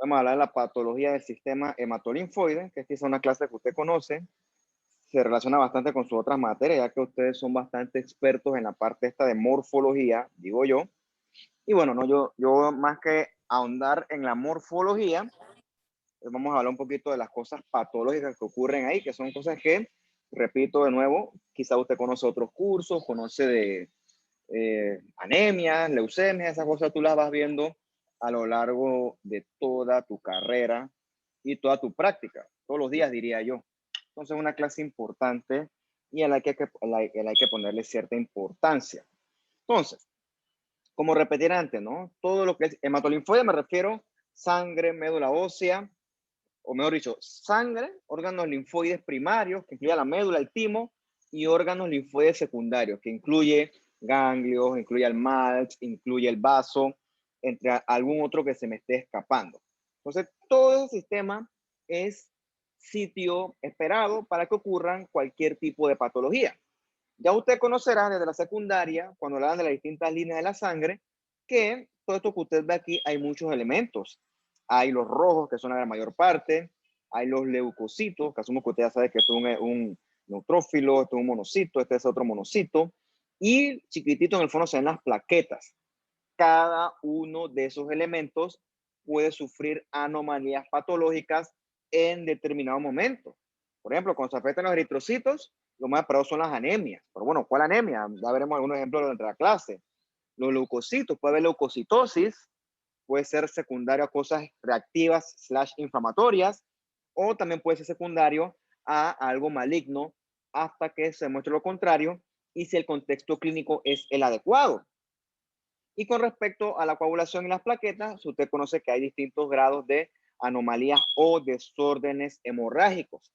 Vamos a hablar de la patología del sistema hematolinfoide, que esta es una clase que usted conoce, se relaciona bastante con sus otras materias, ya que ustedes son bastante expertos en la parte esta de morfología, digo yo. Y bueno, no, yo más que ahondar en la morfología, vamos a hablar un poquito de las cosas patológicas que ocurren ahí, que son cosas que, repito de nuevo, quizá usted conoce otros cursos, conoce de anemias, leucemias, esas cosas tú las vas viendo a lo largo de toda tu carrera y toda tu práctica, todos los días diría yo. Entonces es una clase importante y a la que hay que ponerle cierta importancia. Entonces, como repetir antes, ¿no? Todo lo que es hematolinfoide me refiero sangre, médula ósea, o mejor dicho, sangre, órganos linfoides primarios, que incluye la médula, el timo, y órganos linfoides secundarios, que incluye ganglios, incluye el MALX, incluye el vaso, entre algún otro que se me esté escapando. Entonces, todo el sistema es sitio esperado para que ocurran cualquier tipo de patología. Ya usted conocerá desde la secundaria, cuando hablan de las distintas líneas de la sangre, que todo esto que usted ve aquí hay muchos elementos. Hay los rojos, que son la mayor parte, hay los leucocitos, que asumo que usted ya sabe que esto es un neutrófilo, esto es un monocito, este es otro monocito, y chiquitito en el fondo se ven las plaquetas. Cada uno de esos elementos puede sufrir anomalías patológicas en determinado momento. Por ejemplo, cuando se afectan los eritrocitos, lo más esperado son las anemias. Pero bueno, ¿cuál anemia? Ya veremos algunos ejemplos durante la clase. Los leucocitos, puede haber leucocitosis, puede ser secundario a cosas reactivas / inflamatorias, o también puede ser secundario a algo maligno hasta que se demuestre lo contrario y si el contexto clínico es el adecuado. Y con respecto a la coagulación y las plaquetas, usted conoce que hay distintos grados de anomalías o desórdenes hemorrágicos.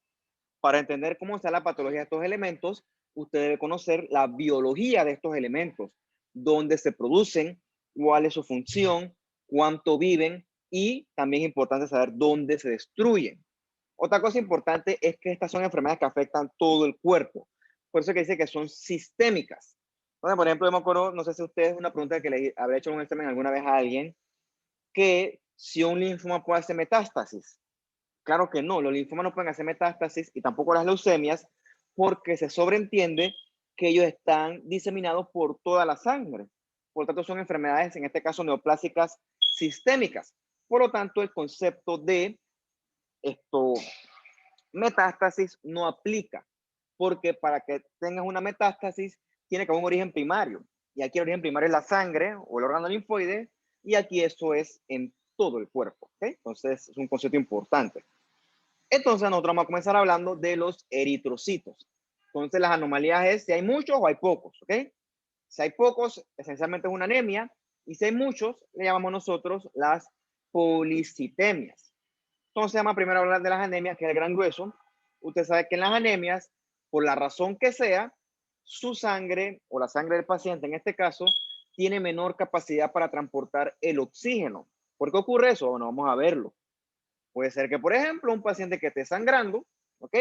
Para entender cómo está la patología de estos elementos, usted debe conocer la biología de estos elementos, dónde se producen, cuál es su función, cuánto viven y también es importante saber dónde se destruyen. Otra cosa importante es que estas son enfermedades que afectan todo el cuerpo. Por eso que dice que son sistémicas. Entonces, por ejemplo, yo me acuerdo, no sé si ustedes, una pregunta que le habré hecho en un examen alguna vez a alguien, que si un linfoma puede hacer metástasis. Claro que no, los linfomas no pueden hacer metástasis y tampoco las leucemias porque se sobreentiende que ellos están diseminados por toda la sangre. Por lo tanto, son enfermedades, en este caso, neoplásicas sistémicas. Por lo tanto, el concepto de esto, metástasis no aplica, porque para que tengas una metástasis tiene que haber un origen primario. Y aquí el origen primario es la sangre o el órgano linfoide, y aquí eso es en todo el cuerpo. ¿Okay? Entonces, es un concepto importante. Entonces nosotros vamos a comenzar hablando de los eritrocitos. Entonces las anomalías es si hay muchos o hay pocos, ¿ok? Si hay pocos, esencialmente es una anemia, y si hay muchos, le llamamos nosotros las policitemias. Entonces vamos a primero hablar de las anemias, que es el gran grueso. Usted sabe que en las anemias, por la razón que sea, su sangre o la sangre del paciente en este caso, tiene menor capacidad para transportar el oxígeno. ¿Por qué ocurre eso? Bueno, vamos a verlo. Puede ser que, por ejemplo, un paciente que esté sangrando, ¿ok?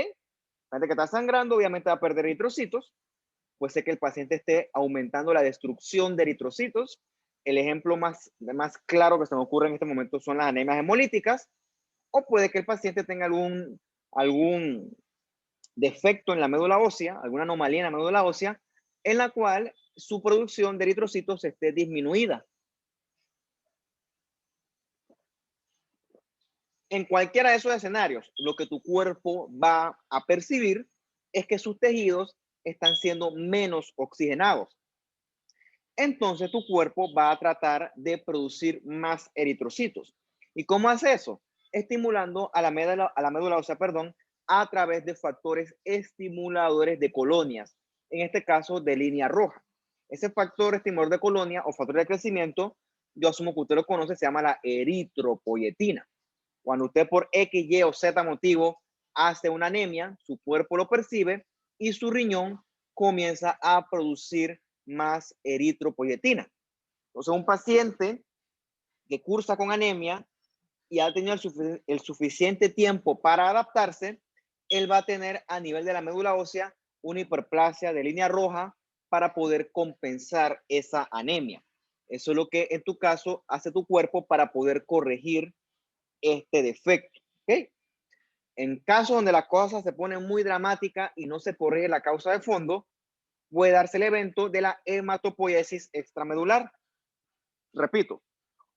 Paciente que está sangrando, obviamente va a perder eritrocitos. Puede ser que el paciente esté aumentando la destrucción de eritrocitos. El ejemplo más claro que se me ocurre en este momento son las anemias hemolíticas. O puede que el paciente tenga algún defecto en la médula ósea, alguna anomalía en la médula ósea, en la cual su producción de eritrocitos esté disminuida. En cualquiera de esos escenarios, lo que tu cuerpo va a percibir es que sus tejidos están siendo menos oxigenados. Entonces tu cuerpo va a tratar de producir más eritrocitos. ¿Y cómo hace eso? Estimulando a la médula ósea, a través de factores estimuladores de colonias, en este caso de línea roja. Ese factor estimulador de colonia o factor de crecimiento, yo asumo que usted lo conoce, se llama la eritropoyetina. Cuando usted por X, Y o Z motivo hace una anemia, su cuerpo lo percibe y su riñón comienza a producir más eritropoyetina. Entonces, un paciente que cursa con anemia y ha tenido el suficiente tiempo para adaptarse, él va a tener a nivel de la médula ósea una hiperplasia de línea roja para poder compensar esa anemia. Eso es lo que en tu caso hace tu cuerpo para poder corregir este defecto. ¿Ok? En casos donde la cosa se pone muy dramática y no se corrige la causa de fondo, puede darse el evento de la hematopoiesis extramedular. Repito,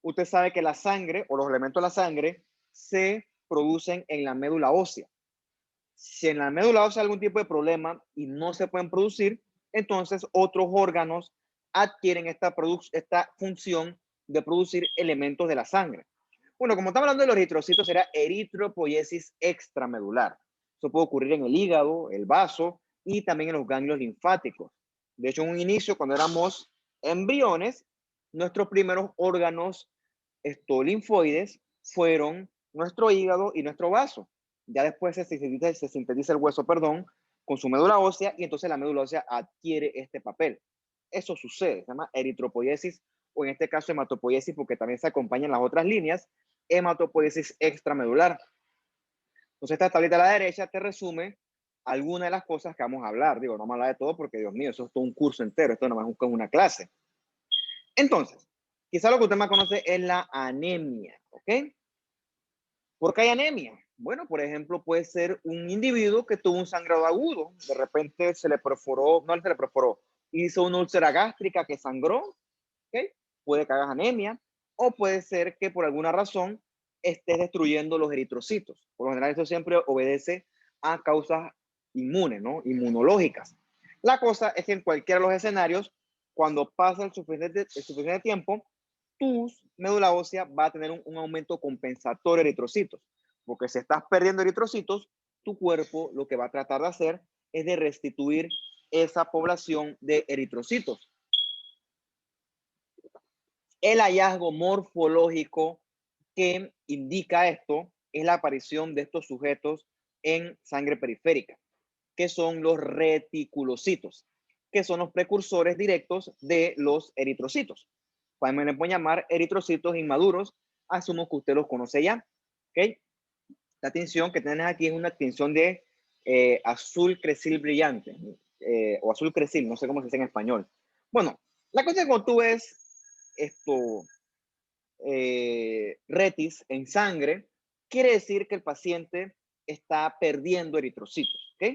usted sabe que la sangre o los elementos de la sangre se producen en la médula ósea. Si en la médula ósea hay algún tipo de problema y no se pueden producir, entonces otros órganos adquieren esta función de producir elementos de la sangre. Bueno, como estamos hablando de los eritrocitos, será eritropoiesis extramedular. Eso puede ocurrir en el hígado, el vaso y también en los ganglios linfáticos. De hecho, en un inicio, cuando éramos embriones, nuestros primeros órganos linfoides fueron nuestro hígado y nuestro vaso. Ya después se sintetiza el hueso, perdón, con su médula ósea y entonces la médula ósea adquiere este papel. Eso sucede, se llama eritropoiesis o en este caso hematopoiesis porque también se acompañan las otras líneas, hematopoiesis extramedular. Entonces esta tablita a la derecha te resume algunas de las cosas que vamos a hablar. Digo, no vamos a hablar de todo porque, Dios mío, eso es todo un curso entero, esto no más es una clase. Entonces, quizá lo que usted más conoce es la anemia, ¿ok? ¿Por qué hay anemia? Bueno, por ejemplo, puede ser un individuo que tuvo un sangrado agudo, de repente se le perforó, no se le perforó, hizo una úlcera gástrica que sangró, ¿ok? Puede que hagas anemia, o puede ser que por alguna razón estés destruyendo los eritrocitos. Por lo general, eso siempre obedece a causas inmunes, ¿no? Inmunológicas. La cosa es que en cualquiera de los escenarios, cuando pasa el suficiente tiempo, tu médula ósea va a tener un aumento compensatorio de eritrocitos. Porque si estás perdiendo eritrocitos, tu cuerpo lo que va a tratar de hacer es de restituir esa población de eritrocitos. El hallazgo morfológico que indica esto es la aparición de estos sujetos en sangre periférica, que son los reticulocitos, que son los precursores directos de los eritrocitos. También le pueden llamar eritrocitos inmaduros, asumo que usted los conoce ya. ¿Okay? La tinción que tienes aquí es una tinción de azul cresil brillante, o azul cresil, no sé cómo se dice en español. Bueno, la cosa es que cuando tú ves esto, retis en sangre, quiere decir que el paciente está perdiendo eritrocitos, ¿ok?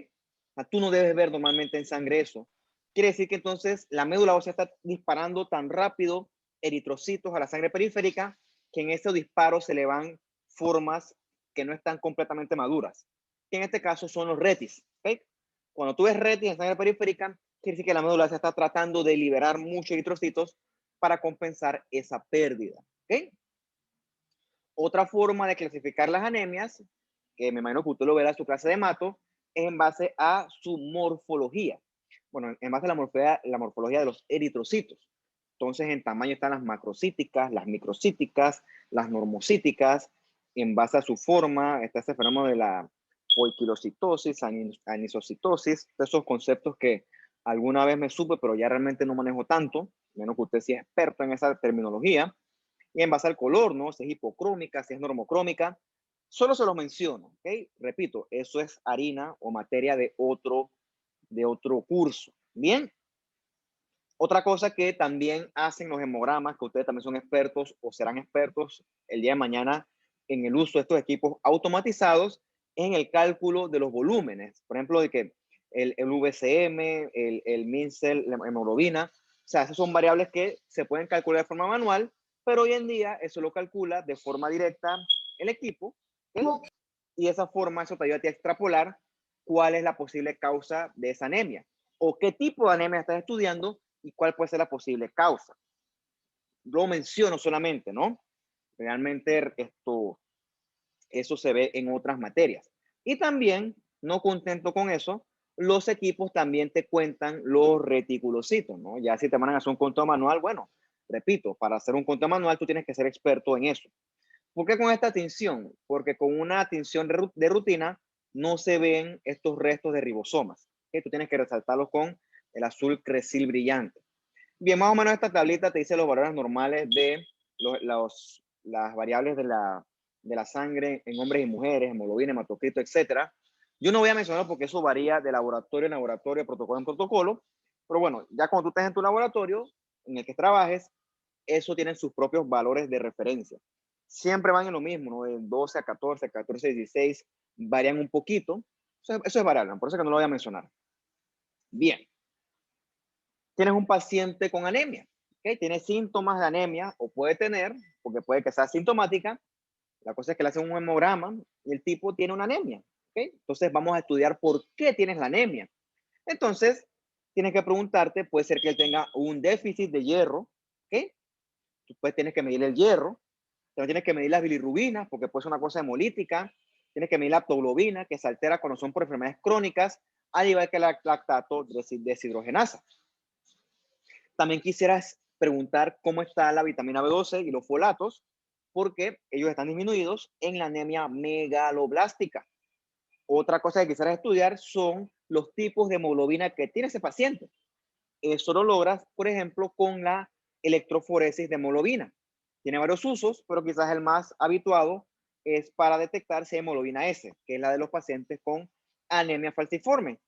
O sea, tú no debes ver normalmente en sangre eso. Quiere decir que entonces la médula ósea está disparando tan rápido eritrocitos a la sangre periférica que en ese disparo se le van formas que no están completamente maduras, que en este caso son los retis, ¿ok? Cuando tú ves retis en sangre periférica, quiere decir que la médula ósea está tratando de liberar muchos eritrocitos para compensar esa pérdida. ¿Okay? Otra forma de clasificar las anemias, que me imagino que usted lo verá en su clase de hemato, es en base a su morfología. Bueno, en base a la morfología de los eritrocitos. Entonces, en tamaño están las macrocíticas, las microcíticas, las normocíticas. En base a su forma está ese fenómeno de la poiquilocitosis, anisocitosis, esos conceptos que alguna vez me supe, pero ya realmente no manejo tanto, menos que usted sea experto en esa terminología. Y en base al color, ¿no? Si es hipocrómica, si es normocrómica. Solo se los menciono, ¿ok? Repito, eso es harina o materia de otro curso. Bien. Otra cosa que también hacen los hemogramas, que ustedes también son expertos o serán expertos el día de mañana en el uso de estos equipos automatizados, es en el cálculo de los volúmenes. Por ejemplo, de que el VCM, el MinCell, la hemoglobina, o sea, esas son variables que se pueden calcular de forma manual, pero hoy en día eso lo calcula de forma directa el equipo, ¿okay? Y de esa forma eso te ayuda a ti a extrapolar cuál es la posible causa de esa anemia o qué tipo de anemia estás estudiando y cuál puede ser la posible causa. Lo menciono solamente, ¿no? Realmente eso se ve en otras materias. Y también, no contento con eso, los equipos también te cuentan los reticulocitos, ¿no? Ya si te mandan a hacer un conteo manual, bueno, repito, para hacer un conteo manual tú tienes que ser experto en eso. ¿Por qué con esta tinción? Porque con una tinción de rutina no se ven estos restos de ribosomas. ¿Okay? Tú tienes que resaltarlos con el azul cresil brillante. Bien, más o menos esta tablita te dice los valores normales de las variables de la sangre en hombres y mujeres, hemoglobina, hematocrito, etc. Yo no voy a mencionar porque eso varía de laboratorio en laboratorio, protocolo en protocolo, pero bueno, ya cuando tú estés en tu laboratorio en el que trabajes, eso tiene sus propios valores de referencia. siempre van en lo mismo, ¿no? De 12 a 14, 14 a 16, varían un poquito. Eso es variable, por eso que no lo voy a mencionar. Bien, tienes un paciente con anemia, ¿ok? Tiene síntomas de anemia, o puede tener, porque puede que sea sintomática. La cosa es que le hacen un hemograma y el tipo tiene una anemia, ¿ok? Entonces vamos a estudiar por qué tienes la anemia. Entonces, tienes que preguntarte, puede ser que él tenga un déficit de hierro, ¿ok? Tú pues tienes que medir el hierro, también tienes que medir las bilirrubinas, porque puede ser una cosa hemolítica, tienes que medir la aptoglobina, que se altera cuando son por enfermedades crónicas, al igual que la lactato deshidrogenasa. También quisieras preguntar cómo está la vitamina B12 y los folatos, porque ellos están disminuidos en la anemia megaloblástica. Otra cosa que quisieras estudiar son los tipos de hemoglobina que tiene ese paciente. Eso lo logras, por ejemplo, con la electroforesis de hemoglobina. Tiene varios usos, pero quizás el más habituado es para detectar si hay hemoglobina S, que es la de los pacientes con anemia falciforme.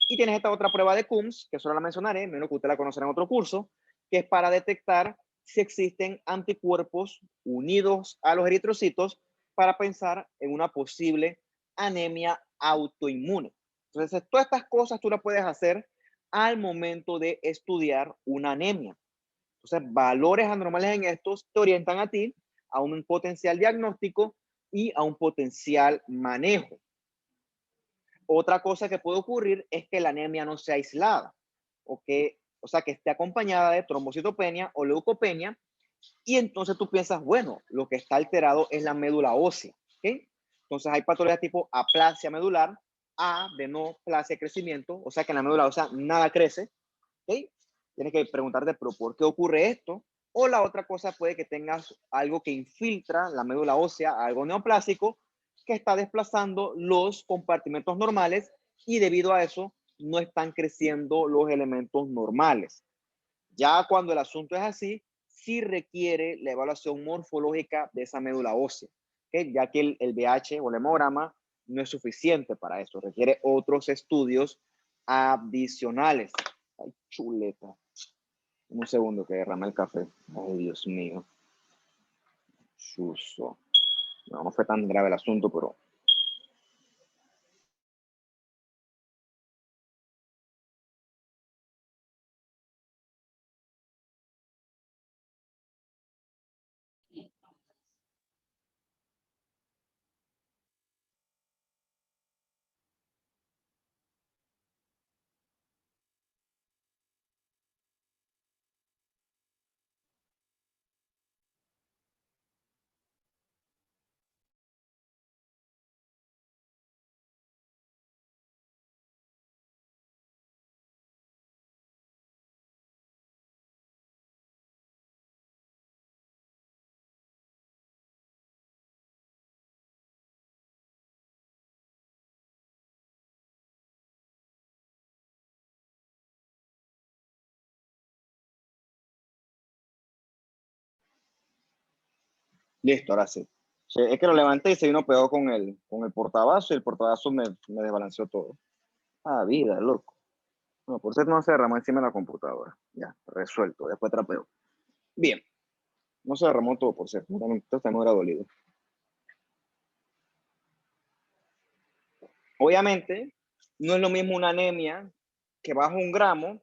Y tienes esta otra prueba de Coombs, que solo la mencionaré, menos que usted la conocerá en otro curso, que es para detectar si existen anticuerpos unidos a los eritrocitos para pensar en una posible anemia autoinmune. Entonces, todas estas cosas tú las puedes hacer al momento de estudiar una anemia. Entonces, valores anormales en estos te orientan a ti a un potencial diagnóstico y a un potencial manejo. Otra cosa que puede ocurrir es que la anemia no sea aislada, o sea, que esté acompañada de trombocitopenia o leucopenia, y entonces tú piensas, bueno, lo que está alterado es la médula ósea, ¿ok? Entonces hay patologías tipo aplasia medular, adenoplasia de crecimiento, o sea que en la médula ósea nada crece, ¿ok? Tienes que preguntarte, pero ¿por qué ocurre esto? O la otra cosa puede que tengas algo que infiltra la médula ósea, algo neoplásico, que está desplazando los compartimentos normales y debido a eso no están creciendo los elementos normales. Ya cuando el asunto es así, sí requiere la evaluación morfológica de esa médula ósea, ¿okay? Ya que el VH o el hemograma no es suficiente para eso, requiere otros estudios adicionales. Ay, chuleta. Un segundo que derrame el café. Ay, Dios mío. Chuso. No, no fue tan grave el asunto, pero listo, ahora sí. Sí, es que lo levanté y se vino pegado con el portabazo y el portabazo me desbalanceó todo. Ah, vida, loco. No, por cierto no se derramó encima de la computadora. Ya, resuelto. Después trapeo. Bien, no se derramó todo, por cierto. Entonces no era dolido. Obviamente, no es lo mismo una anemia que baja 1 gramo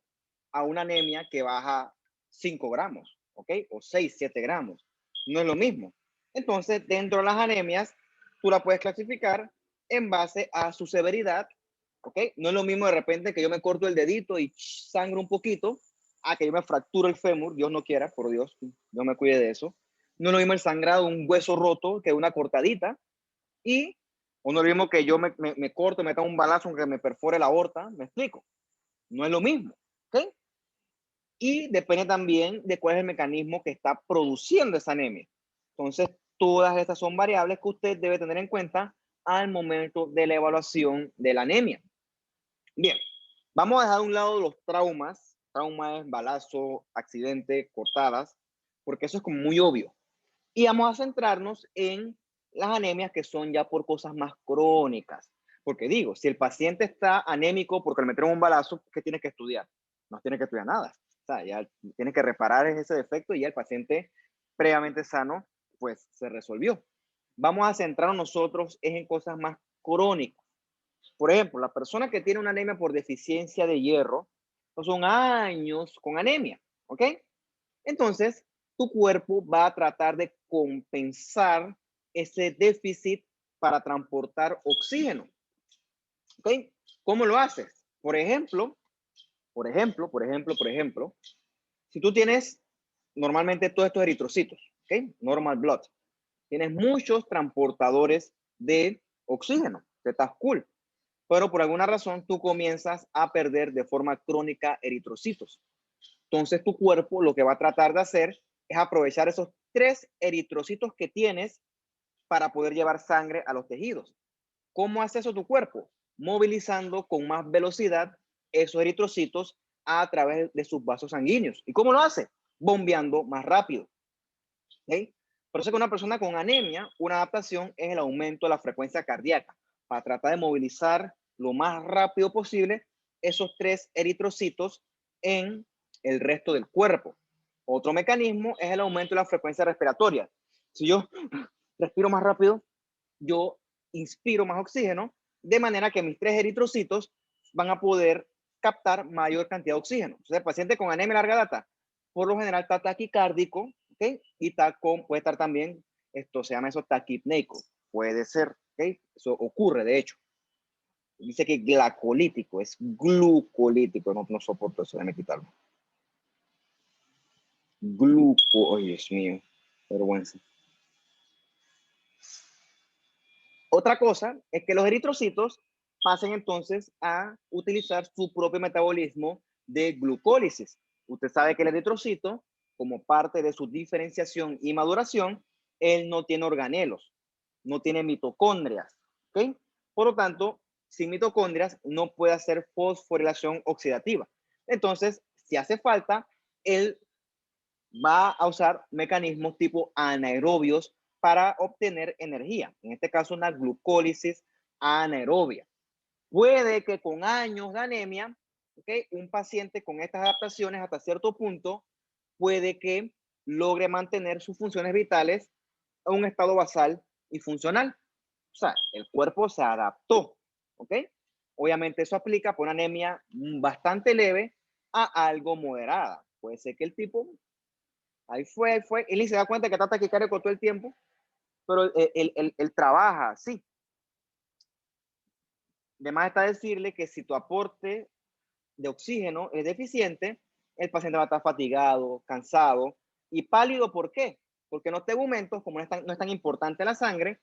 a una anemia que baja 5 gramos, ¿ok? O 6, 7 gramos. No es lo mismo. Entonces, dentro de las anemias, tú la puedes clasificar en base a su severidad, ¿ok? No es lo mismo de repente que yo me corto el dedito y sangro un poquito, a que yo me fracturo el fémur, Dios no quiera, por Dios, no me cuide de eso. No es lo mismo el sangrado de un hueso roto que una cortadita, y uno lo mismo que yo me corto, me da un balazo que me perfore la aorta, me explico. No es lo mismo, ¿ok? Y depende también de cuál es el mecanismo que está produciendo esa anemia. Entonces, todas estas son variables que usted debe tener en cuenta al momento de la evaluación de la anemia. Bien, vamos a dejar a un lado los traumas, balazo, accidente, cortadas, porque eso es como muy obvio. Y vamos a centrarnos en las anemias que son ya por cosas más crónicas. Porque digo, si el paciente está anémico porque le metieron un balazo, ¿qué tiene que estudiar? No tiene que estudiar nada. O sea, ya tiene que reparar ese defecto y ya el paciente previamente sano pues se resolvió. Vamos a centrarnos nosotros en cosas más crónicas. Por ejemplo, la persona que tiene una anemia por deficiencia de hierro, pues son años con anemia, ¿ok? Entonces, tu cuerpo va a tratar de compensar ese déficit para transportar oxígeno, ¿ok? ¿Cómo lo haces? Por ejemplo, si tú tienes normalmente todos estos eritrocitos, ¿ok? Normal blood, tienes muchos transportadores de oxígeno, que estás cool, pero por alguna razón tú comienzas a perder de forma crónica eritrocitos. Entonces tu cuerpo lo que va a tratar de hacer es aprovechar esos 3 eritrocitos que tienes para poder llevar sangre a los tejidos. ¿Cómo hace eso tu cuerpo? Movilizando con más velocidad esos eritrocitos a través de sus vasos sanguíneos. ¿Y cómo lo hace? Bombeando más rápido. ¿Okay? Por eso que una persona con anemia, una adaptación es el aumento de la frecuencia cardíaca para tratar de movilizar lo más rápido posible esos 3 eritrocitos en el resto del cuerpo. Otro mecanismo es el aumento de la frecuencia respiratoria. Si yo respiro más rápido, yo inspiro más oxígeno, de manera que mis 3 eritrocitos van a poder captar mayor cantidad de oxígeno. Entonces, el paciente con anemia larga data, por lo general está taquicárdico, ¿ok? Y puede estar también, esto se llama eso taquipneico, puede ser, ¿ok? Eso ocurre, de hecho. Dice que glacolítico, es glucolítico, no soporto eso, déjame quitarlo. Oh Dios mío, vergüenza. Otra cosa es que los eritrocitos pasen entonces a utilizar su propio metabolismo de glucólisis. Usted sabe que el eritrocito, como parte de su diferenciación y maduración, él no tiene organelos, no tiene mitocondrias, ¿ok? Por lo tanto, sin mitocondrias no puede hacer fosforilación oxidativa. Entonces, si hace falta, él va a usar mecanismos tipo anaerobios para obtener energía. En este caso, una glucólisis anaerobia. Puede que con años de anemia, ¿okay? Un paciente con estas adaptaciones hasta cierto punto puede que logre mantener sus funciones vitales a un estado basal y funcional. O sea, el cuerpo se adaptó, ¿ok? Obviamente eso aplica por una anemia bastante leve a algo moderada. Puede ser que el tipo ahí fue. Él ni se da cuenta que está taquicárdico todo el tiempo, pero él trabaja, sí. Además está decirle que si tu aporte de oxígeno es deficiente, el paciente va a estar fatigado, cansado y pálido. ¿Por qué? Porque en los tegumentos, como no es tan importante la sangre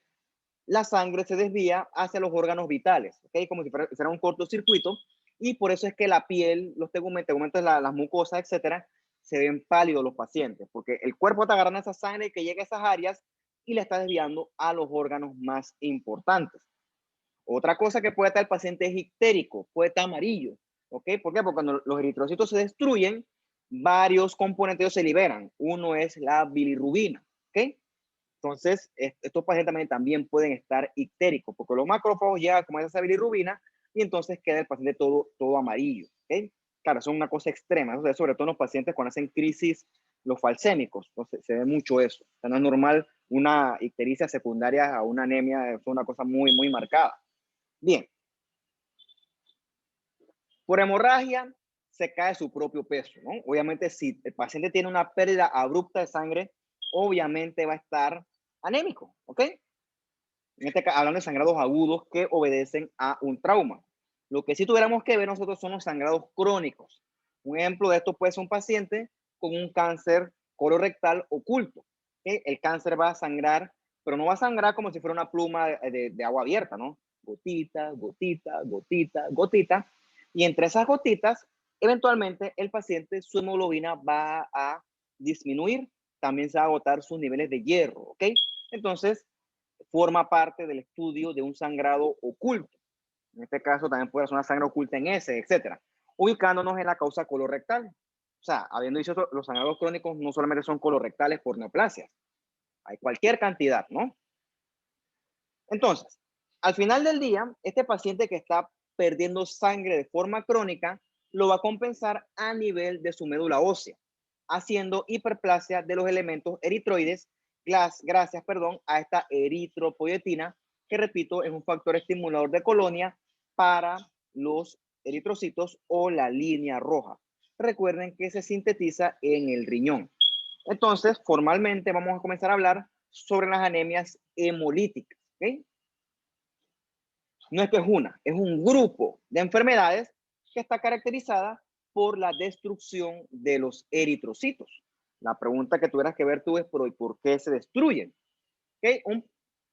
se desvía hacia los órganos vitales, ¿ok? Como si fuera un cortocircuito, y por eso es que la piel, los tegumentos, las mucosas, etcétera, se ven pálidos los pacientes, porque el cuerpo está agarrando esa sangre que llega a esas áreas y la está desviando a los órganos más importantes. Otra cosa que puede estar el paciente es ictérico, puede estar amarillo, ¿ok? ¿Por qué? Porque cuando los eritrocitos se destruyen, varios componentes se liberan. Uno es la bilirrubina, ¿ok? Entonces, estos pacientes también pueden estar ictéricos, porque los macrófagos ya como esa bilirrubina y entonces queda el paciente todo amarillo, ¿ok? Claro, eso es una cosa extrema, sobre todo en los pacientes cuando hacen crisis, los falsémicos, entonces se ve mucho eso. O sea, no es normal una ictericia secundaria a una anemia, es una cosa muy marcada. Bien, por hemorragia se cae su propio peso, ¿no? Obviamente, si el paciente tiene una pérdida abrupta de sangre, obviamente va a estar anémico, ¿ok? En este caso, hablando de sangrados agudos que obedecen a un trauma. Lo que sí tuviéramos que ver nosotros son los sangrados crónicos. Un ejemplo de esto puede ser un paciente con un cáncer colorectal oculto. ¿Okay? El cáncer va a sangrar, pero no va a sangrar como si fuera una pluma de agua abierta, ¿no? Gotita, gotita, gotita, gotita. Y entre esas gotitas, eventualmente el paciente, su hemoglobina va a disminuir, también se va a agotar sus niveles de hierro, ¿ok? Entonces, forma parte del estudio de un sangrado oculto. En este caso también puede ser una sangre oculta en ese, etcétera. Ubicándonos en la causa colorectal. O sea, habiendo dicho esto, los sangrados crónicos no solamente son colorectales por neoplasias. Hay cualquier cantidad, ¿no? Entonces, al final del día, este paciente que está perdiendo sangre de forma crónica lo va a compensar a nivel de su médula ósea, haciendo hiperplasia de los elementos eritroides gracias, perdón, a esta eritropoyetina, que repito, es un factor estimulador de colonia para los eritrocitos o la línea roja. Recuerden que se sintetiza en el riñón. Entonces, formalmente vamos a comenzar a hablar sobre las anemias hemolíticas. ¿Okay? No es que es una, es un grupo de enfermedades que está caracterizada por la destrucción de los eritrocitos. La pregunta que tuvieras que ver tú es ¿por qué se destruyen? ¿Okay?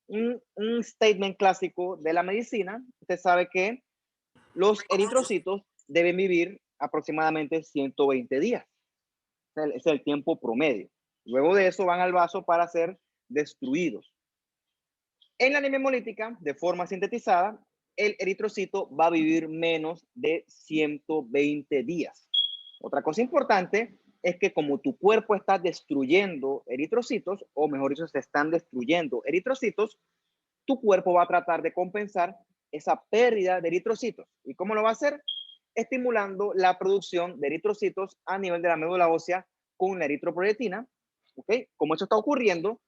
Un statement clásico de la medicina. Usted sabe que los eritrocitos deben vivir aproximadamente 120 días. Es el tiempo promedio. Luego de eso van al vaso para ser destruidos. En la anemia hemolítica, de forma sintetizada, el eritrocito va a vivir menos de 120 días. Otra cosa importante es que como tu cuerpo está destruyendo eritrocitos, o mejor dicho, se están destruyendo eritrocitos, tu cuerpo va a tratar de compensar esa pérdida de eritrocitos. ¿Y cómo lo va a hacer? Estimulando la producción de eritrocitos a nivel de la médula ósea con la eritropoyetina. ¿Okay? Como eso está ocurriendo,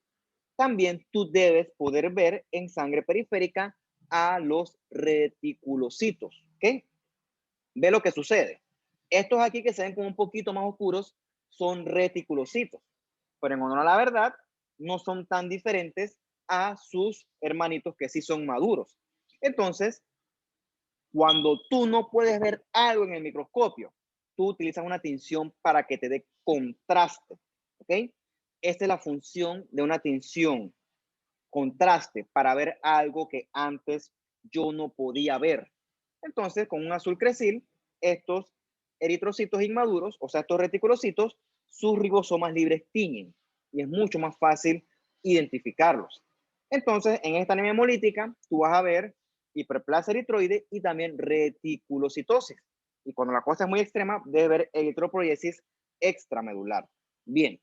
también tú debes poder ver en sangre periférica a los reticulocitos. ¿Okay? Ve lo que sucede. Estos aquí que se ven como un poquito más oscuros son reticulocitos, pero en honor a la verdad, no son tan diferentes a sus hermanitos que sí son maduros. Entonces, cuando tú no puedes ver algo en el microscopio, tú utilizas una tinción para que te dé contraste. ¿Ok? Esta es la función de una tinción, contraste, para ver algo que antes yo no podía ver. Entonces, con un azul cresil, estos eritrocitos inmaduros, o sea, estos reticulocitos, sus ribosomas libres tiñen y es mucho más fácil identificarlos. Entonces, en esta anemia hemolítica, tú vas a ver hiperplasia eritroide y también reticulocitosis. Y cuando la cosa es muy extrema, debe haber eritropoiesis extramedular. Bien.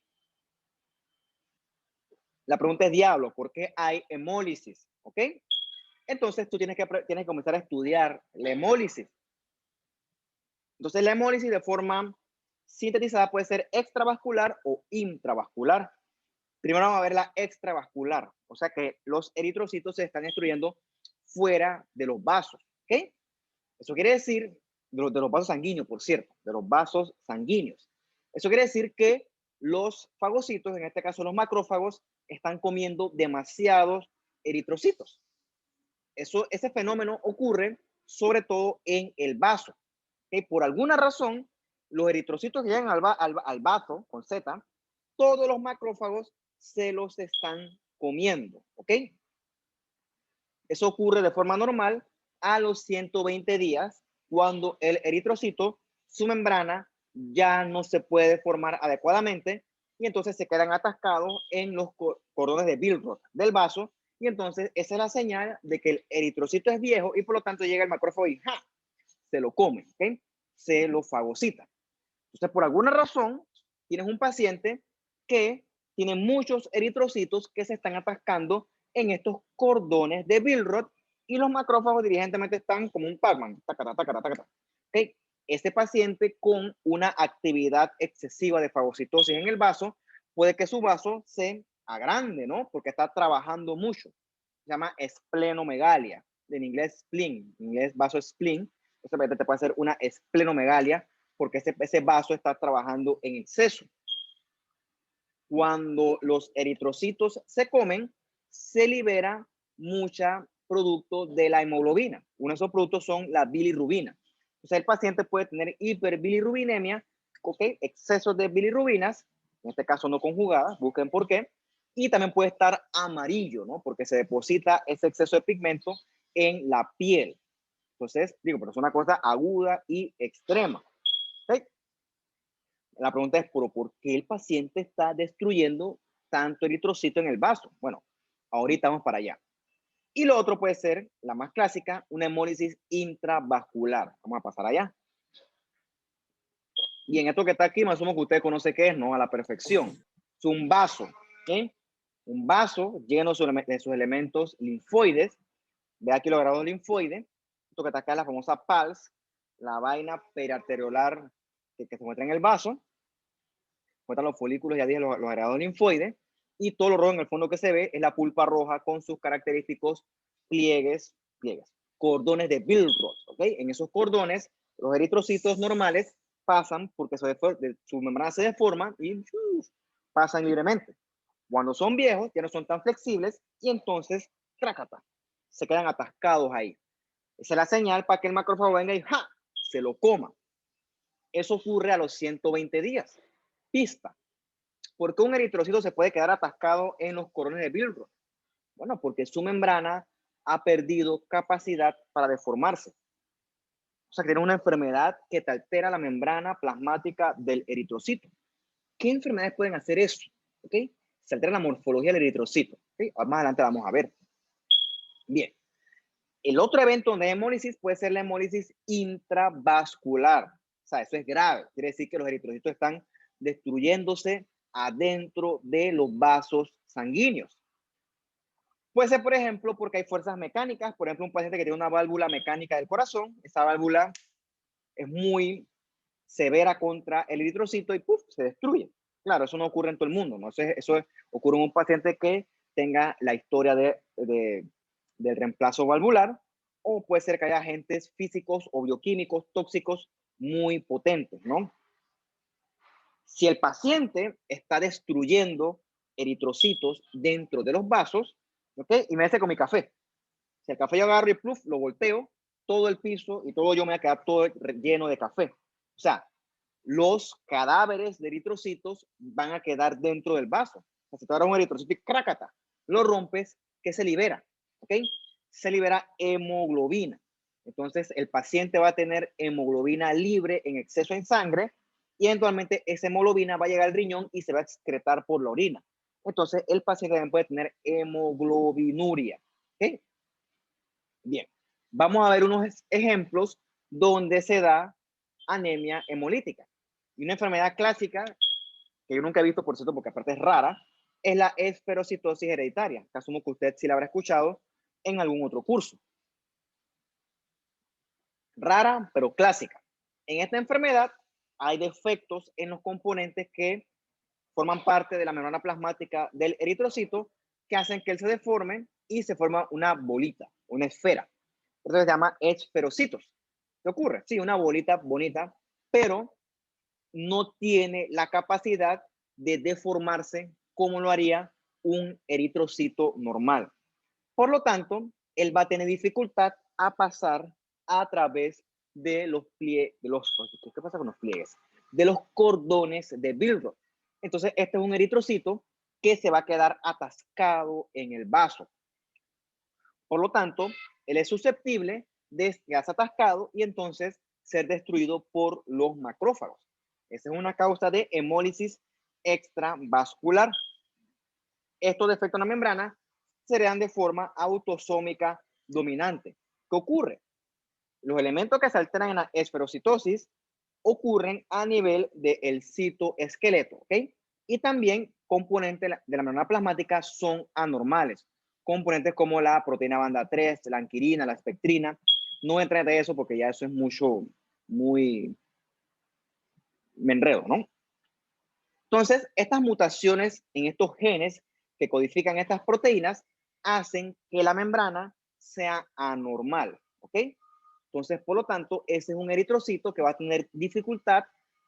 La pregunta es, diablo, ¿por qué hay hemólisis? ¿Ok? Entonces, tú tienes que comenzar a estudiar la hemólisis. Entonces, la hemólisis de forma sintetizada puede ser extravascular o intravascular. Primero vamos a ver la extravascular, o sea que los eritrocitos se están destruyendo fuera de los vasos. ¿Ok? Eso quiere decir, de los vasos sanguíneos, por cierto, de los vasos sanguíneos. Eso quiere decir que los fagocitos, en este caso los macrófagos, están comiendo demasiados eritrocitos. Ese fenómeno ocurre sobre todo en el vaso. ¿Okay? Por alguna razón, los eritrocitos que llegan al vaso, con Z, todos los macrófagos se los están comiendo. ¿Ok? Eso ocurre de forma normal a los 120 días, cuando el eritrocito, su membrana, ya no se puede formar adecuadamente y entonces se quedan atascados en los cordones de Billroth del vaso, y entonces esa es la señal de que el eritrocito es viejo y por lo tanto llega el macrófago y ¡ja! Se lo come, ¿okay? Se lo fagocita. Entonces, por alguna razón, tienes un paciente que tiene muchos eritrocitos que se están atascando en estos cordones de Billroth y los macrófagos diligentemente están como un Pac-Man. ¿Okay? Este paciente con una actividad excesiva de fagocitosis en el vaso, puede que su vaso se agrande, ¿no? Porque está trabajando mucho. Se llama esplenomegalia, en inglés spleen, en inglés vaso spleen. Entonces te puede hacer una esplenomegalia porque ese vaso está trabajando en exceso. Cuando los eritrocitos se comen, se libera mucha producto de la hemoglobina. Uno de esos productos son la bilirrubina. Entonces el paciente puede tener hiperbilirrubinemia, ¿okay? Exceso de bilirrubinas, en este caso no conjugadas, busquen por qué, y también puede estar amarillo, ¿no? Porque se deposita ese exceso de pigmento en la piel. Entonces, pero es una cosa aguda y extrema. ¿Okay? La pregunta es, ¿por qué el paciente está destruyendo tanto eritrocito en el vaso? Bueno, ahorita vamos para allá. Y lo otro puede ser, la más clásica, una hemólisis intravascular. Vamos a pasar allá. Y en esto que está aquí, me asumo que usted conoce qué es, ¿no? A la perfección. Es un vaso, ¿ok? Un vaso lleno de sus elementos linfoides. Ve aquí los grados linfoides. Esto que está acá es la famosa PALS, la vaina periarteriolar que se encuentra en el vaso. Cuentan los folículos, ya dije, los agregados linfoides. y todo lo rojo en el fondo que se ve es la pulpa roja con sus característicos pliegues, cordones de Billroth, ¿ok? En esos cordones, los eritrocitos normales pasan porque su membrana se deforma y pasan libremente. Cuando son viejos, ya no son tan flexibles y entonces, trácata, se quedan atascados ahí. Esa es la señal para que el macrófago venga y ¡ja! Se lo coma. Eso ocurre a los 120 días. Pista. ¿Por qué un eritrocito se puede quedar atascado en los cordones de Billroth? Bueno, porque su membrana ha perdido capacidad para deformarse. O sea, que tiene una enfermedad que te altera la membrana plasmática del eritrocito. ¿Qué enfermedades pueden hacer eso? ¿Ok? Se altera la morfología del eritrocito. ¿Okay? Más adelante vamos a ver. Bien. El otro evento de hemólisis puede ser la hemólisis intravascular. O sea, eso es grave. Quiere decir que los eritrocitos están destruyéndose adentro de los vasos sanguíneos. Puede ser, por ejemplo, porque hay fuerzas mecánicas. Por ejemplo, un paciente que tiene una válvula mecánica del corazón, esa válvula es muy severa contra el eritrocito y ¡puf! Se destruye. Claro, eso no ocurre en todo el mundo, ¿no? Eso ocurre en un paciente que tenga la historia del reemplazo valvular, o puede ser que haya agentes físicos o bioquímicos tóxicos muy potentes, ¿no? Si el paciente está destruyendo eritrocitos dentro de los vasos, ¿ok? Y me hace con mi café. Si el café yo agarro y pluf, lo volteo, todo el piso y todo yo me va a quedar todo lleno de café. O sea, los cadáveres de eritrocitos van a quedar dentro del vaso. O sea, si te agarras un eritrocito y crácata, lo rompes, ¿qué se libera? ¿Ok? Se libera hemoglobina. Entonces, el paciente va a tener hemoglobina libre en exceso en sangre y eventualmente esa hemoglobina va a llegar al riñón y se va a excretar por la orina. Entonces, el paciente también puede tener hemoglobinuria. ¿Ok? Bien, vamos a ver unos ejemplos donde se da anemia hemolítica. Y una enfermedad clásica, que yo nunca he visto, por cierto, porque aparte es rara, es la esferocitosis hereditaria, que asumo que usted sí la habrá escuchado en algún otro curso. Rara, pero clásica. En esta enfermedad hay defectos en los componentes que forman parte de la membrana plasmática del eritrocito que hacen que él se deforme y se forma una bolita, una esfera. Entonces se llama esferocitos. ¿Qué ocurre? Sí, una bolita bonita, pero no tiene la capacidad de deformarse como lo haría un eritrocito normal. Por lo tanto, él va a tener dificultad a pasar a través de los pliegues, ¿qué pasa con los pliegues? De los cordones de Billroth. Entonces, este es un eritrocito que se va a quedar atascado en el vaso. Por lo tanto, él es susceptible de quedarse atascado y entonces ser destruido por los macrófagos. Esa es una causa de hemólisis extravascular. Estos defectos en la membrana se dan de forma autosómica dominante. ¿Qué ocurre? Los elementos que se alteran en la esferocitosis ocurren a nivel del citoesqueleto, ¿ok? Y también componentes de la membrana plasmática son anormales. Componentes como la proteína banda 3, la anquirina, la espectrina. No entra en eso porque ya eso es muy me enredo, ¿no? Entonces, estas mutaciones en estos genes que codifican estas proteínas hacen que la membrana sea anormal, ¿ok? Entonces, por lo tanto, ese es un eritrocito que va a tener dificultad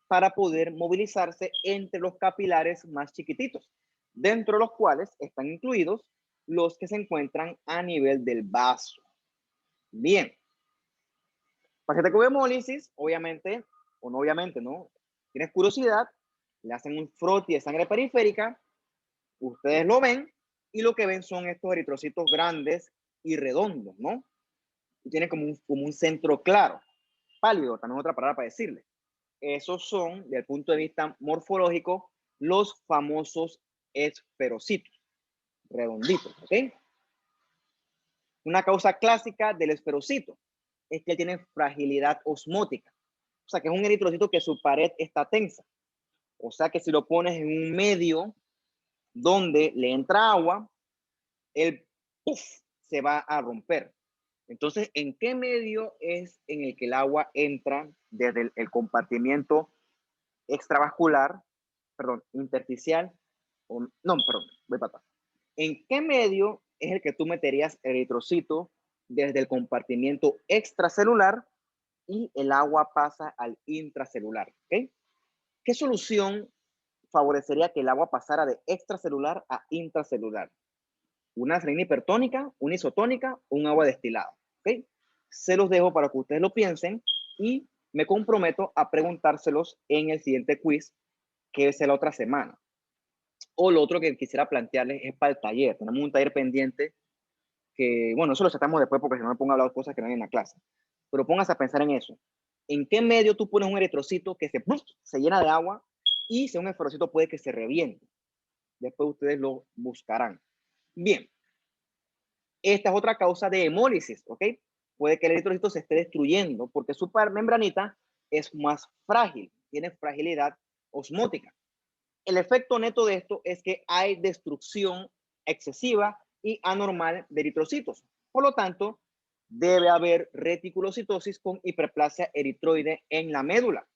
para poder movilizarse entre los capilares más chiquititos, dentro de los cuales están incluidos los que se encuentran a nivel del vaso. Bien. Paciente con hemólisis, obviamente, o no obviamente, ¿no? Tienes curiosidad, le hacen un frotty de sangre periférica, ustedes lo ven, y lo que ven son estos eritrocitos grandes y redondos, ¿no? Y tienen como un centro claro, pálido, también otra palabra para decirle. Esos son, desde el punto de vista morfológico, los famosos esferocitos, redonditos, ¿ok? Una causa clásica del esferocito es que tiene fragilidad osmótica. O sea, que es un eritrocito que su pared está tensa. O sea, que si lo pones en un medio donde le entra agua, el puff se va a romper. Entonces, ¿en qué medio es en el que el agua entra desde el compartimiento extravascular, perdón, intersticial no, perdón, voy para atrás. ¿En qué medio es el que tú meterías el eritrocito desde el compartimiento extracelular y el agua pasa al intracelular? ¿Okay? ¿Qué solución favorecería que el agua pasara de extracelular a intracelular? ¿Una salina hipertónica, una isotónica o un agua destilada? ¿Okay? Se los dejo para que ustedes lo piensen y me comprometo a preguntárselos en el siguiente quiz, que es la otra semana. O lo otro que quisiera plantearles es para el taller. Tenemos un taller pendiente que, bueno, eso lo tratamos después porque si no me pongo a hablar de cosas que no hay en la clase. Pero póngase a pensar en eso. ¿En qué medio tú pones un eritrocito que se llena de agua y si un esferocito puede que se reviente? Después ustedes lo buscarán. Bien, esta es otra causa de hemólisis, ¿ok? Puede que el eritrocito se esté destruyendo porque su membranita es más frágil, tiene fragilidad osmótica. El efecto neto de esto es que hay destrucción excesiva y anormal de eritrocitos. Por lo tanto, debe haber reticulocitosis con hiperplasia eritroide en la médula.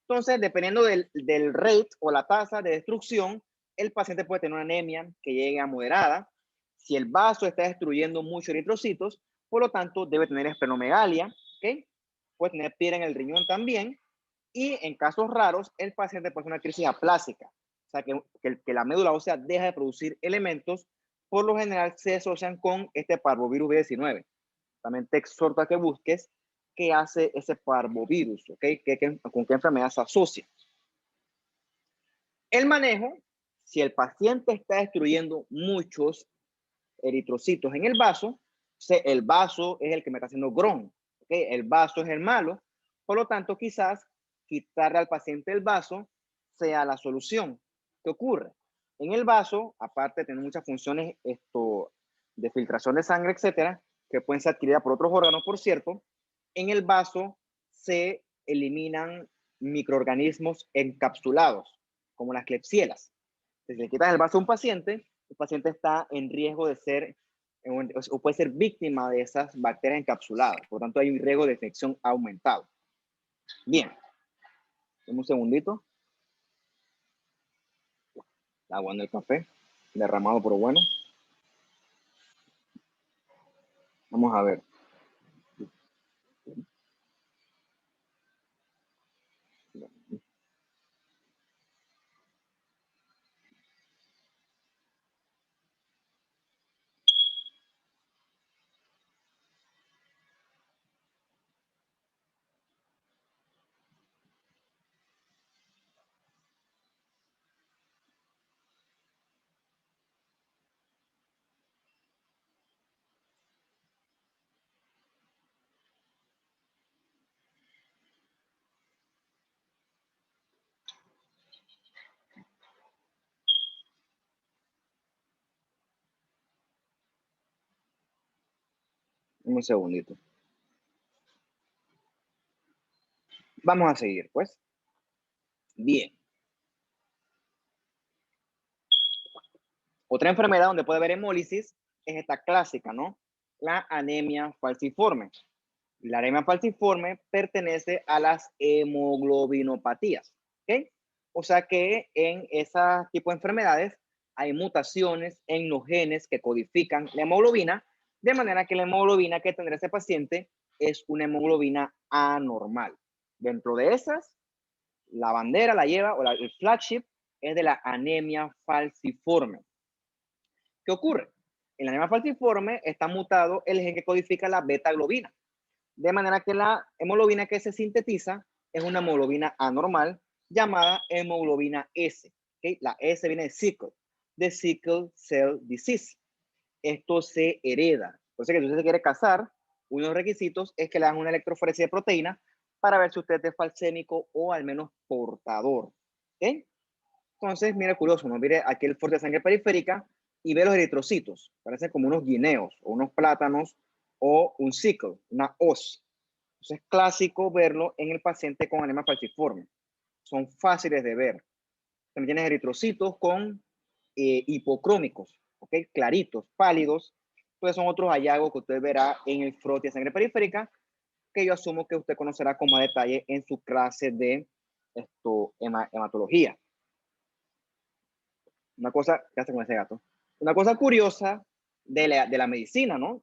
Entonces, dependiendo del rate o la tasa de destrucción, el paciente puede tener una anemia que llegue a moderada. Si el vaso está destruyendo mucho eritrocitos, por lo tanto, debe tener esplenomegalia, ¿ok? Puede tener piedra en el riñón también. Y en casos raros, el paciente puede tener una crisis aplásica. O sea, que la médula ósea deja de producir elementos. Por lo general, se asocian con este parvovirus B19. También te exhorto a que busques qué hace ese parvovirus, ¿ok? ¿Con qué enfermedad se asocia? El manejo, si el paciente está destruyendo muchos eritrocitos en el vaso, el vaso es el que me está haciendo Crohn, ¿ok? El vaso es el malo, por lo tanto, quizás quitarle al paciente el vaso sea la solución. ¿Qué ocurre? En el vaso, aparte de tener muchas funciones de filtración de sangre, etcétera, que pueden ser adquiridas por otros órganos, por cierto, en el vaso se eliminan microorganismos encapsulados, como las klebsielas. Si le quitas el vaso a un paciente, el paciente está en riesgo de ser o puede ser víctima de esas bacterias encapsuladas. Por lo tanto, hay un riesgo de infección aumentado. Bien. Dame un segundito. El agua en el café, derramado pero bueno. Vamos a ver. Un segundito. Vamos a seguir, pues. Bien. Otra enfermedad donde puede haber hemólisis es esta clásica, ¿no? La anemia falciforme. La anemia falciforme pertenece a las hemoglobinopatías, ¿ok? O sea que en ese tipo de enfermedades hay mutaciones en los genes que codifican la hemoglobina, de manera que la hemoglobina que tendrá ese paciente es una hemoglobina anormal. Dentro de esas, la bandera la lleva, o el flagship, es de la anemia falciforme. ¿Qué ocurre? En la anemia falciforme está mutado el gen que codifica la beta-globina, de manera que la hemoglobina que se sintetiza es una hemoglobina anormal llamada hemoglobina S. ¿Okay? La S viene de sickle cell disease. Esto se hereda. Entonces, que si usted se quiere casar, uno de los requisitos es que le hagan una electroforesis de proteína para ver si usted es falsémico o al menos portador. ¿Okay? Entonces, mire, curioso, ¿no? Mire aquí el fuerte de sangre periférica y ve los eritrocitos. Parecen como unos guineos o unos plátanos o un sickle, una hoz. Entonces, es clásico verlo en el paciente con anemia falciforme. Son fáciles de ver. También tienes eritrocitos con hipocrómicos, ¿ok? Claritos, pálidos. Entonces, son otros hallazgos que usted verá en el frote de sangre periférica, que yo asumo que usted conocerá con más detalle en su clase de hematología. Una cosa, ¿qué hace con ese gato? Una cosa curiosa de la medicina, ¿no?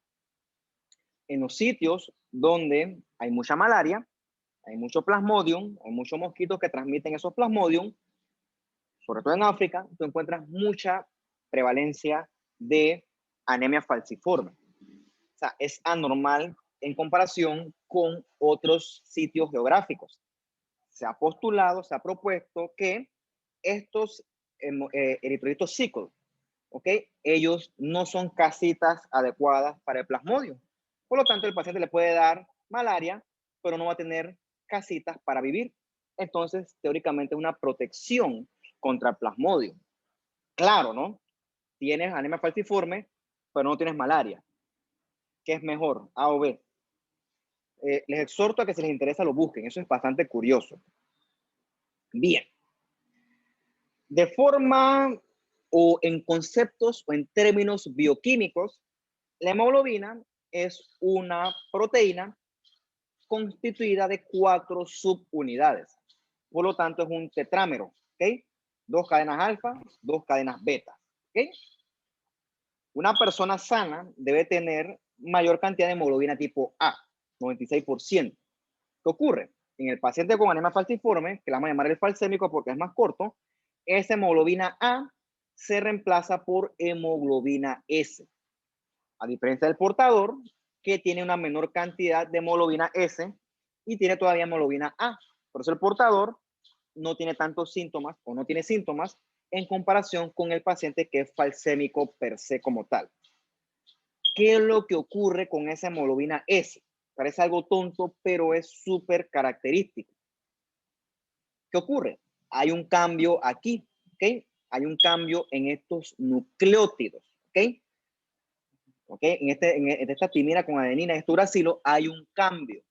En los sitios donde hay mucha malaria, hay mucho plasmodium, hay muchos mosquitos que transmiten esos plasmodium, sobre todo en África, tú encuentras mucha prevalencia de anemia falciforme. O sea, es anormal en comparación con otros sitios geográficos. Se ha postulado, se ha propuesto que estos eritrocitos sickle, ¿ok? Ellos no son casitas adecuadas para el plasmodio. Por lo tanto, el paciente le puede dar malaria, pero no va a tener casitas para vivir. Entonces, teóricamente, es una protección contra el plasmodio. Claro, ¿no? Tienes anemia falciforme, pero no tienes malaria. ¿Qué es mejor, A o B? Les exhorto a que si les interesa lo busquen. Eso es bastante curioso. Bien. De forma o en conceptos o en términos bioquímicos, la hemoglobina es una proteína constituida de 4 subunidades. Por lo tanto, es un tetrámero, ¿ok? 2 cadenas alfa, 2 cadenas beta, ¿ok? Una persona sana debe tener mayor cantidad de hemoglobina tipo A, 96%. ¿Qué ocurre? En el paciente con anemia falciforme, que la vamos a llamar el falcémico porque es más corto, esa hemoglobina A se reemplaza por hemoglobina S. A diferencia del portador, que tiene una menor cantidad de hemoglobina S y tiene todavía hemoglobina A. Por eso el portador no tiene tantos síntomas o no tiene síntomas en comparación con el paciente que es falcémico per se como tal. ¿Qué es lo que ocurre con esa hemoglobina S? Parece algo tonto, pero es súper característico. ¿Qué ocurre? Hay un cambio aquí, ¿ok? Hay un cambio en estos nucleótidos, ¿ok? ¿Ok? En esta timina con adenina y este uracilo hay un cambio.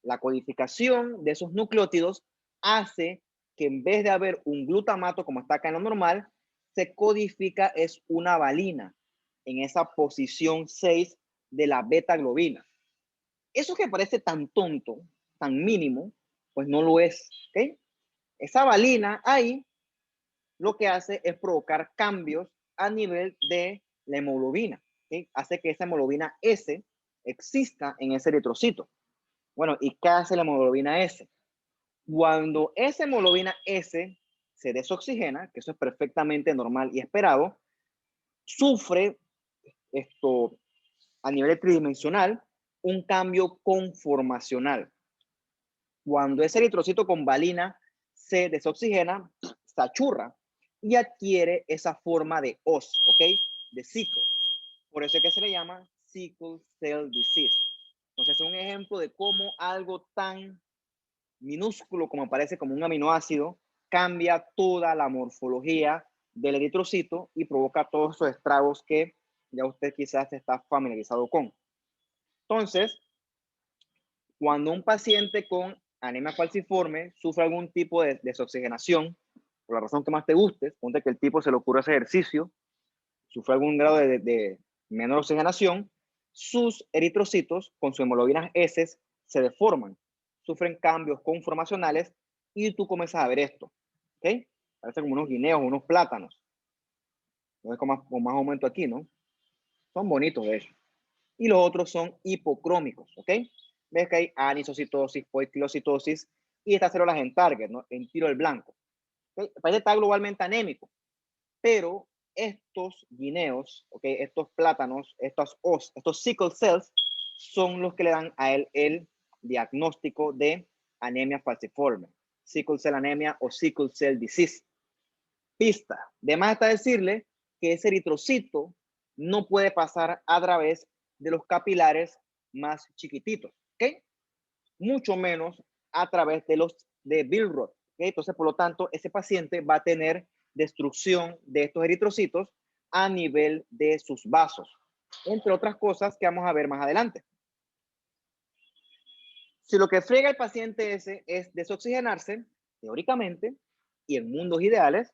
La codificación de esos nucleótidos hace que en vez de haber un glutamato como está acá en lo normal, se codifica es una valina en esa posición 6 de la beta globina. Eso que parece tan tonto, tan mínimo, pues no lo es, ¿ok? Esa valina ahí lo que hace es provocar cambios a nivel de la hemoglobina, ¿okay? Hace que esa hemoglobina S exista en ese eritrocito. Bueno, ¿y qué hace la hemoglobina S? Cuando esa hemoglobina S se desoxigena, que eso es perfectamente normal y esperado, sufre esto a nivel tridimensional un cambio conformacional. Cuando ese eritrocito con valina se desoxigena, se achurra y adquiere esa forma de os, ¿ok? De sickle. Por eso es que se le llama sickle cell disease. Entonces es un ejemplo de cómo algo tan minúsculo como parece como un aminoácido cambia toda la morfología del eritrocito y provoca todos esos estragos que ya usted quizás está familiarizado con. Entonces, cuando un paciente con anemia falciforme sufre algún tipo de desoxigenación, por la razón que más te guste, ponte que el tipo se le ocurre ese ejercicio, sufre algún grado de menor oxigenación, sus eritrocitos con su hemoglobina S se deforman, sufren cambios conformacionales y tú comienzas a ver esto, ¿ok? Parece como unos guineos, unos plátanos. No es como más aumento aquí, ¿no? Son bonitos, de hecho. Y los otros son hipocrómicos, ¿ok? Ves que hay anisocitosis, poiquilocitosis y estas células en target, ¿no? En tiro al blanco. ¿Okay? El paciente está globalmente anémico, pero estos guineos, ¿okay? Estos plátanos, estos sickle cells, son los que le dan a él el diagnóstico de anemia falciforme, sickle cell anemia o sickle cell disease. Pista, de más está decirle que ese eritrocito no puede pasar a través de los capilares más chiquititos, ¿ok? Mucho menos a través de los de Billroth, ¿ok? Entonces, por lo tanto, ese paciente va a tener destrucción de estos eritrocitos a nivel de sus vasos, entre otras cosas que vamos a ver más adelante. Si lo que frega el paciente ese es desoxigenarse, teóricamente, y en mundos ideales,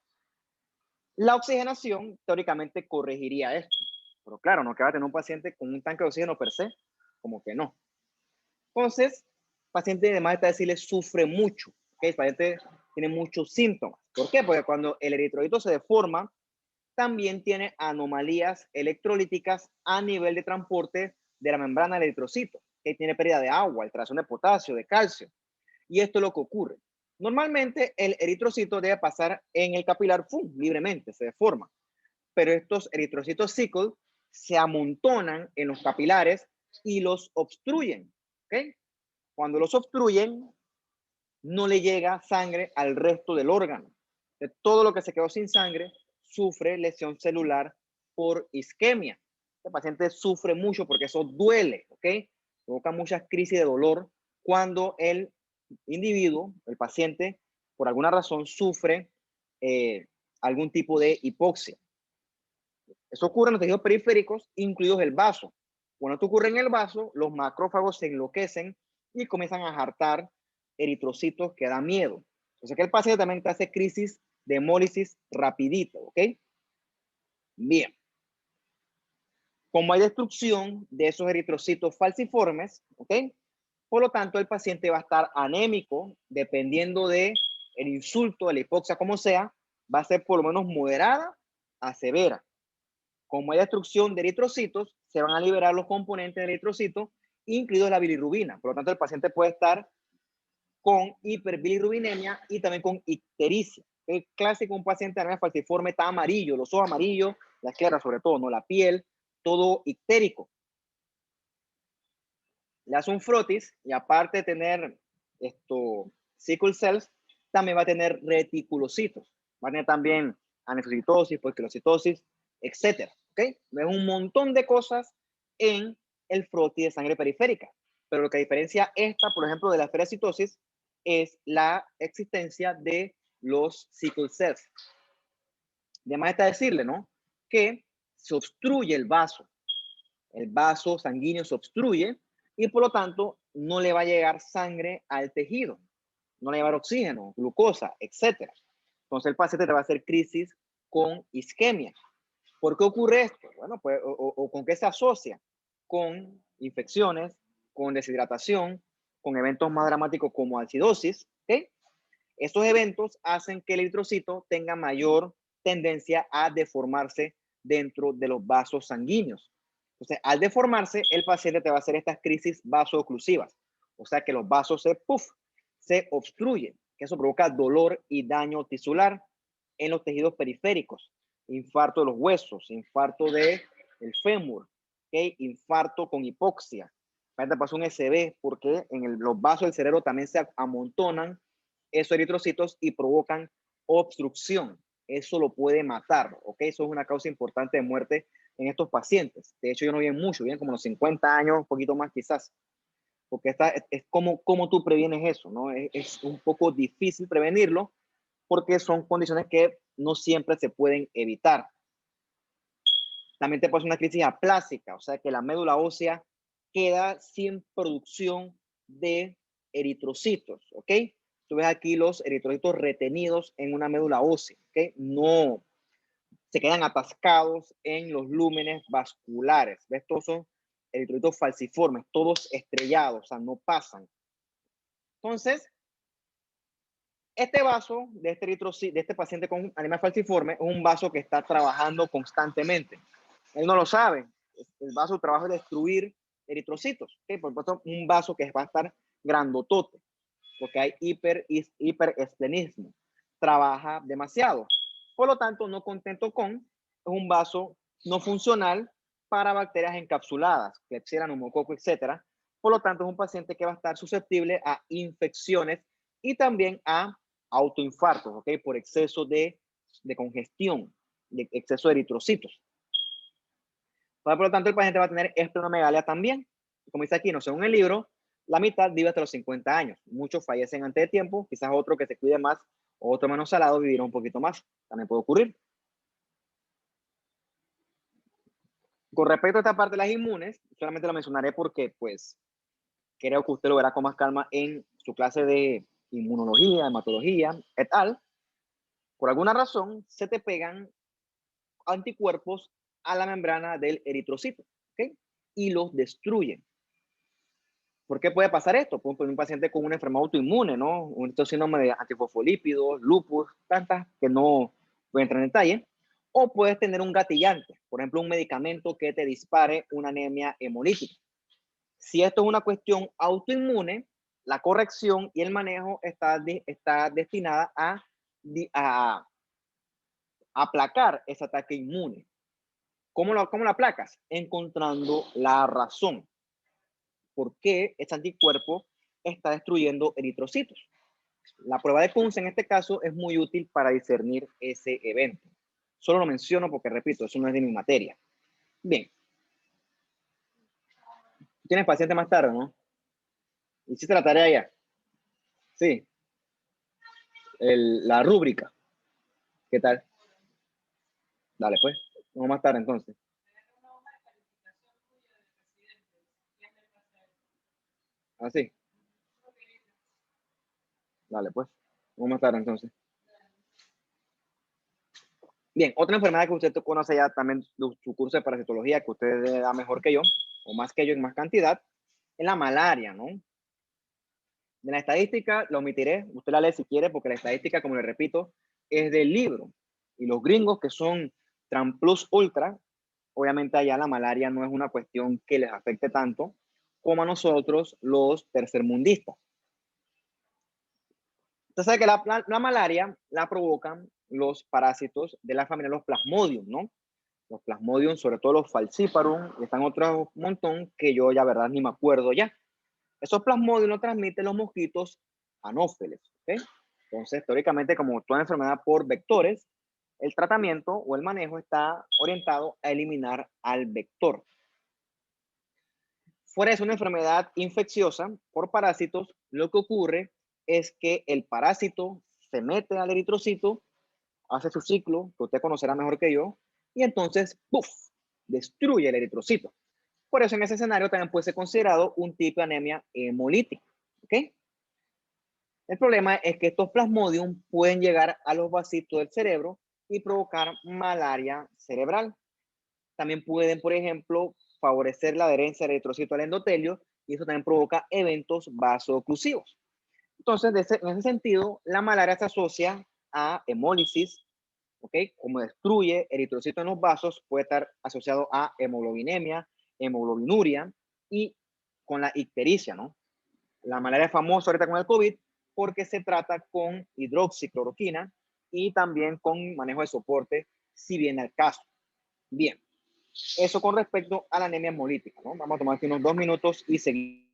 la oxigenación teóricamente corregiría esto. Pero claro, no que va a tener un paciente con un tanque de oxígeno per se, como que no. Entonces, el paciente además está decirle sufre mucho, ¿okay? El paciente tiene muchos síntomas. ¿Por qué? Porque cuando el eritrocito se deforma, también tiene anomalías electrolíticas a nivel de transporte de la membrana del eritrocito, que tiene pérdida de agua, alteración de potasio, de calcio. Y esto es lo que ocurre. Normalmente el eritrocito debe pasar en el capilar libremente, se deforma. Pero estos eritrocitos sickle se amontonan en los capilares y los obstruyen. ¿Okay? Cuando los obstruyen, no le llega sangre al resto del órgano. De todo lo que se quedó sin sangre sufre lesión celular por isquemia. El paciente sufre mucho porque eso duele, ¿ok? Provoca muchas crisis de dolor cuando el individuo, el paciente, por alguna razón sufre algún tipo de hipoxia. Eso ocurre en los tejidos periféricos, incluidos el vaso. Cuando esto ocurre en el vaso, los macrófagos se enloquecen y comienzan a jartar eritrocitos que da miedo. Entonces, que el paciente también te hace crisis de hemólisis rapidito, ¿ok? Bien. Como hay destrucción de esos eritrocitos falciformes, ¿ok? Por lo tanto, el paciente va a estar anémico, dependiendo de el insulto, de la hipoxia, como sea, va a ser por lo menos moderada a severa. Como hay destrucción de eritrocitos, se van a liberar los componentes del eritrocito, incluidos la bilirrubina. Por lo tanto, el paciente puede estar con hiperbilirrubinemia y también con ictericia. El clásico, un paciente de anemia falciforme está amarillo, los ojos amarillos, la esclera sobre todo, no la piel, todo ictérico. Le hace un frotis y aparte de tener sickle cells, también va a tener reticulocitos. Va a tener también anefrocitosis, poiquilocitosis, etcétera. ¿Okay? Es un montón de cosas en el frotis de sangre periférica. Pero lo que diferencia esta, por ejemplo, de la ferocitosis es la existencia de los sickle cells. Además está decirle, ¿no? Que se obstruye el vaso sanguíneo se obstruye y por lo tanto no le va a llegar sangre al tejido, no le va a llevar oxígeno, glucosa, etc. Entonces el paciente te va a hacer crisis con isquemia. ¿Por qué ocurre esto? Bueno, pues, o con qué se asocia, con infecciones, con deshidratación, con eventos más dramáticos como acidosis. ¿Okay? Estos eventos hacen que el eritrocito tenga mayor tendencia a deformarse dentro de los vasos sanguíneos. Entonces, al deformarse, el paciente te va a hacer estas crisis vasooclusivas. O sea que los vasos se obstruyen, que eso provoca dolor y daño tisular en los tejidos periféricos, infarto de los huesos, infarto del fémur, ¿okay? Infarto con hipoxia. Te pasa un SB porque en los vasos del cerebro también se amontonan esos eritrocitos y provocan obstrucción. Eso lo puede matar, ¿ok? Eso es una causa importante de muerte en estos pacientes. De hecho, ellos no viven mucho, viven como los 50 años, un poquito más quizás. Porque es como tú previenes eso, ¿no? Es un poco difícil prevenirlo porque son condiciones que no siempre se pueden evitar. También te pasa una crisis aplásica, o sea que la médula ósea queda sin producción de eritrocitos, ¿ok? Tú ves aquí los eritrocitos retenidos en una médula ósea, ¿ok? No, se quedan atascados en los lúmenes vasculares. ¿Ves? Todos son eritrocitos falciformes, todos estrellados, o sea, no pasan. Entonces, este vaso de este paciente con anemia falciforme es un vaso que está trabajando constantemente. Él no lo sabe. El vaso trabaja es destruir eritrocitos. ¿Okay? Por supuesto, un vaso que va a estar grandotote, porque hay hiperesplenismo. Trabaja demasiado. Por lo tanto, no contento con, es un vaso no funcional para bacterias encapsuladas, Klebsiella, neumococo, etc. Por lo tanto, es un paciente que va a estar susceptible a infecciones y también a autoinfartos, ¿ok? Por exceso de congestión, de exceso de eritrocitos. Por lo tanto, el paciente va a tener esplenomegalia también. Como dice aquí, no según el libro, la mitad vive hasta los 50 años. Muchos fallecen antes de tiempo, quizás otro que se cuide más o otro menos salado vivirá un poquito más. También puede ocurrir. Con respecto a esta parte de las inmunes, solamente lo mencionaré porque, pues, creo que usted lo verá con más calma en su clase de inmunología, hematología, et al. Por alguna razón, se te pegan anticuerpos a la membrana del eritrocito, ¿ok? Y los destruyen. ¿Por qué puede pasar esto? Pues un paciente con una enfermedad autoinmune, ¿no? Un síndrome de antifosfolípidos, lupus, tantas que no voy a entrar en detalle. O puedes tener un gatillante, por ejemplo, un medicamento que te dispare una anemia hemolítica. Si esto es una cuestión autoinmune, la corrección y el manejo está destinada a aplacar ese ataque inmune. ¿Cómo lo aplacas? Encontrando la razón por qué ese anticuerpo está destruyendo eritrocitos. La prueba de Kunz en este caso es muy útil para discernir ese evento. Solo lo menciono porque, repito, eso no es de mi materia. Bien. Tienes paciente más tarde, ¿no? ¿Hiciste la tarea ya? Sí. La rúbrica. ¿Qué tal? Dale, pues. Vamos más tarde entonces. Así. Dale, pues. Vamos más tarde entonces. Bien, otra enfermedad que usted conoce ya también de su curso de parasitología, que usted da mejor que yo, o más que yo en más cantidad, es la malaria, ¿no? De la estadística la omitiré, usted la lee si quiere, porque la estadística, como le repito, es del libro. Y los gringos que son Trans Plus Ultra, obviamente allá la malaria no es una cuestión que les afecte tanto como a nosotros los tercermundistas. Usted sabe que la malaria la provocan los parásitos de la familia, los plasmodium, ¿no? Los plasmodium, sobre todo los falciparum, y están otros montón que yo ya verdad ni me acuerdo ya. Esos plasmodium los transmiten los mosquitos anófeles, ¿ok? Entonces, teóricamente, como toda enfermedad por vectores, el tratamiento o el manejo está orientado a eliminar al vector. Fuera de una enfermedad infecciosa por parásitos, lo que ocurre es que el parásito se mete al eritrocito, hace su ciclo, que usted conocerá mejor que yo, y entonces, ¡puf!, destruye el eritrocito. Por eso en ese escenario también puede ser considerado un tipo de anemia hemolítica. ¿Ok? El problema es que estos plasmodium pueden llegar a los vasitos del cerebro y provocar malaria cerebral. También pueden, por ejemplo, favorecer la adherencia del eritrocito al endotelio y eso también provoca eventos vasoclusivos. Entonces, en ese sentido, la malaria se asocia a hemólisis, ¿ok? Como destruye eritrocitos en los vasos, puede estar asociado a hemoglobinemia, hemoglobinuria y con la ictericia, ¿no? La malaria es famosa ahorita con el COVID porque se trata con hidroxicloroquina y también con manejo de soporte, si viene al caso. Bien, eso con respecto a la anemia hemolítica, ¿no? Vamos a tomar aquí unos 2 minutos y seguir.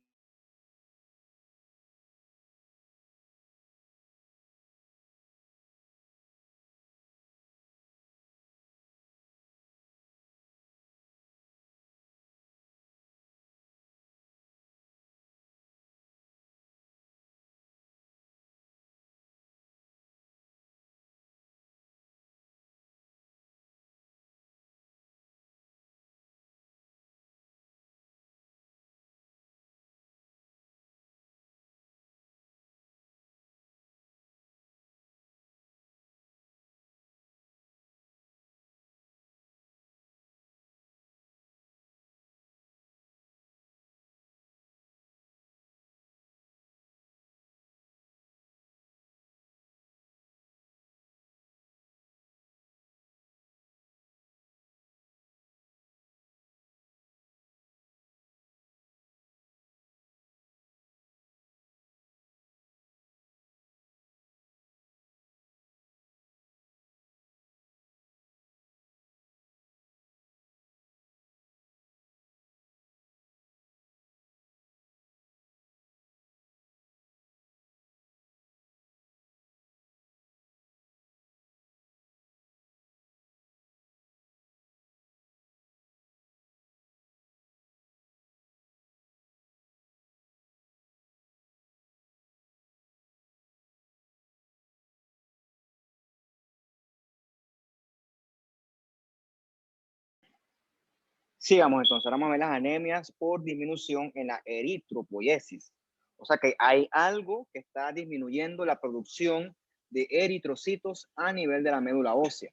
Sigamos entonces, ahora vamos a ver las anemias por disminución en la eritropoiesis. O sea que hay algo que está disminuyendo la producción de eritrocitos a nivel de la médula ósea.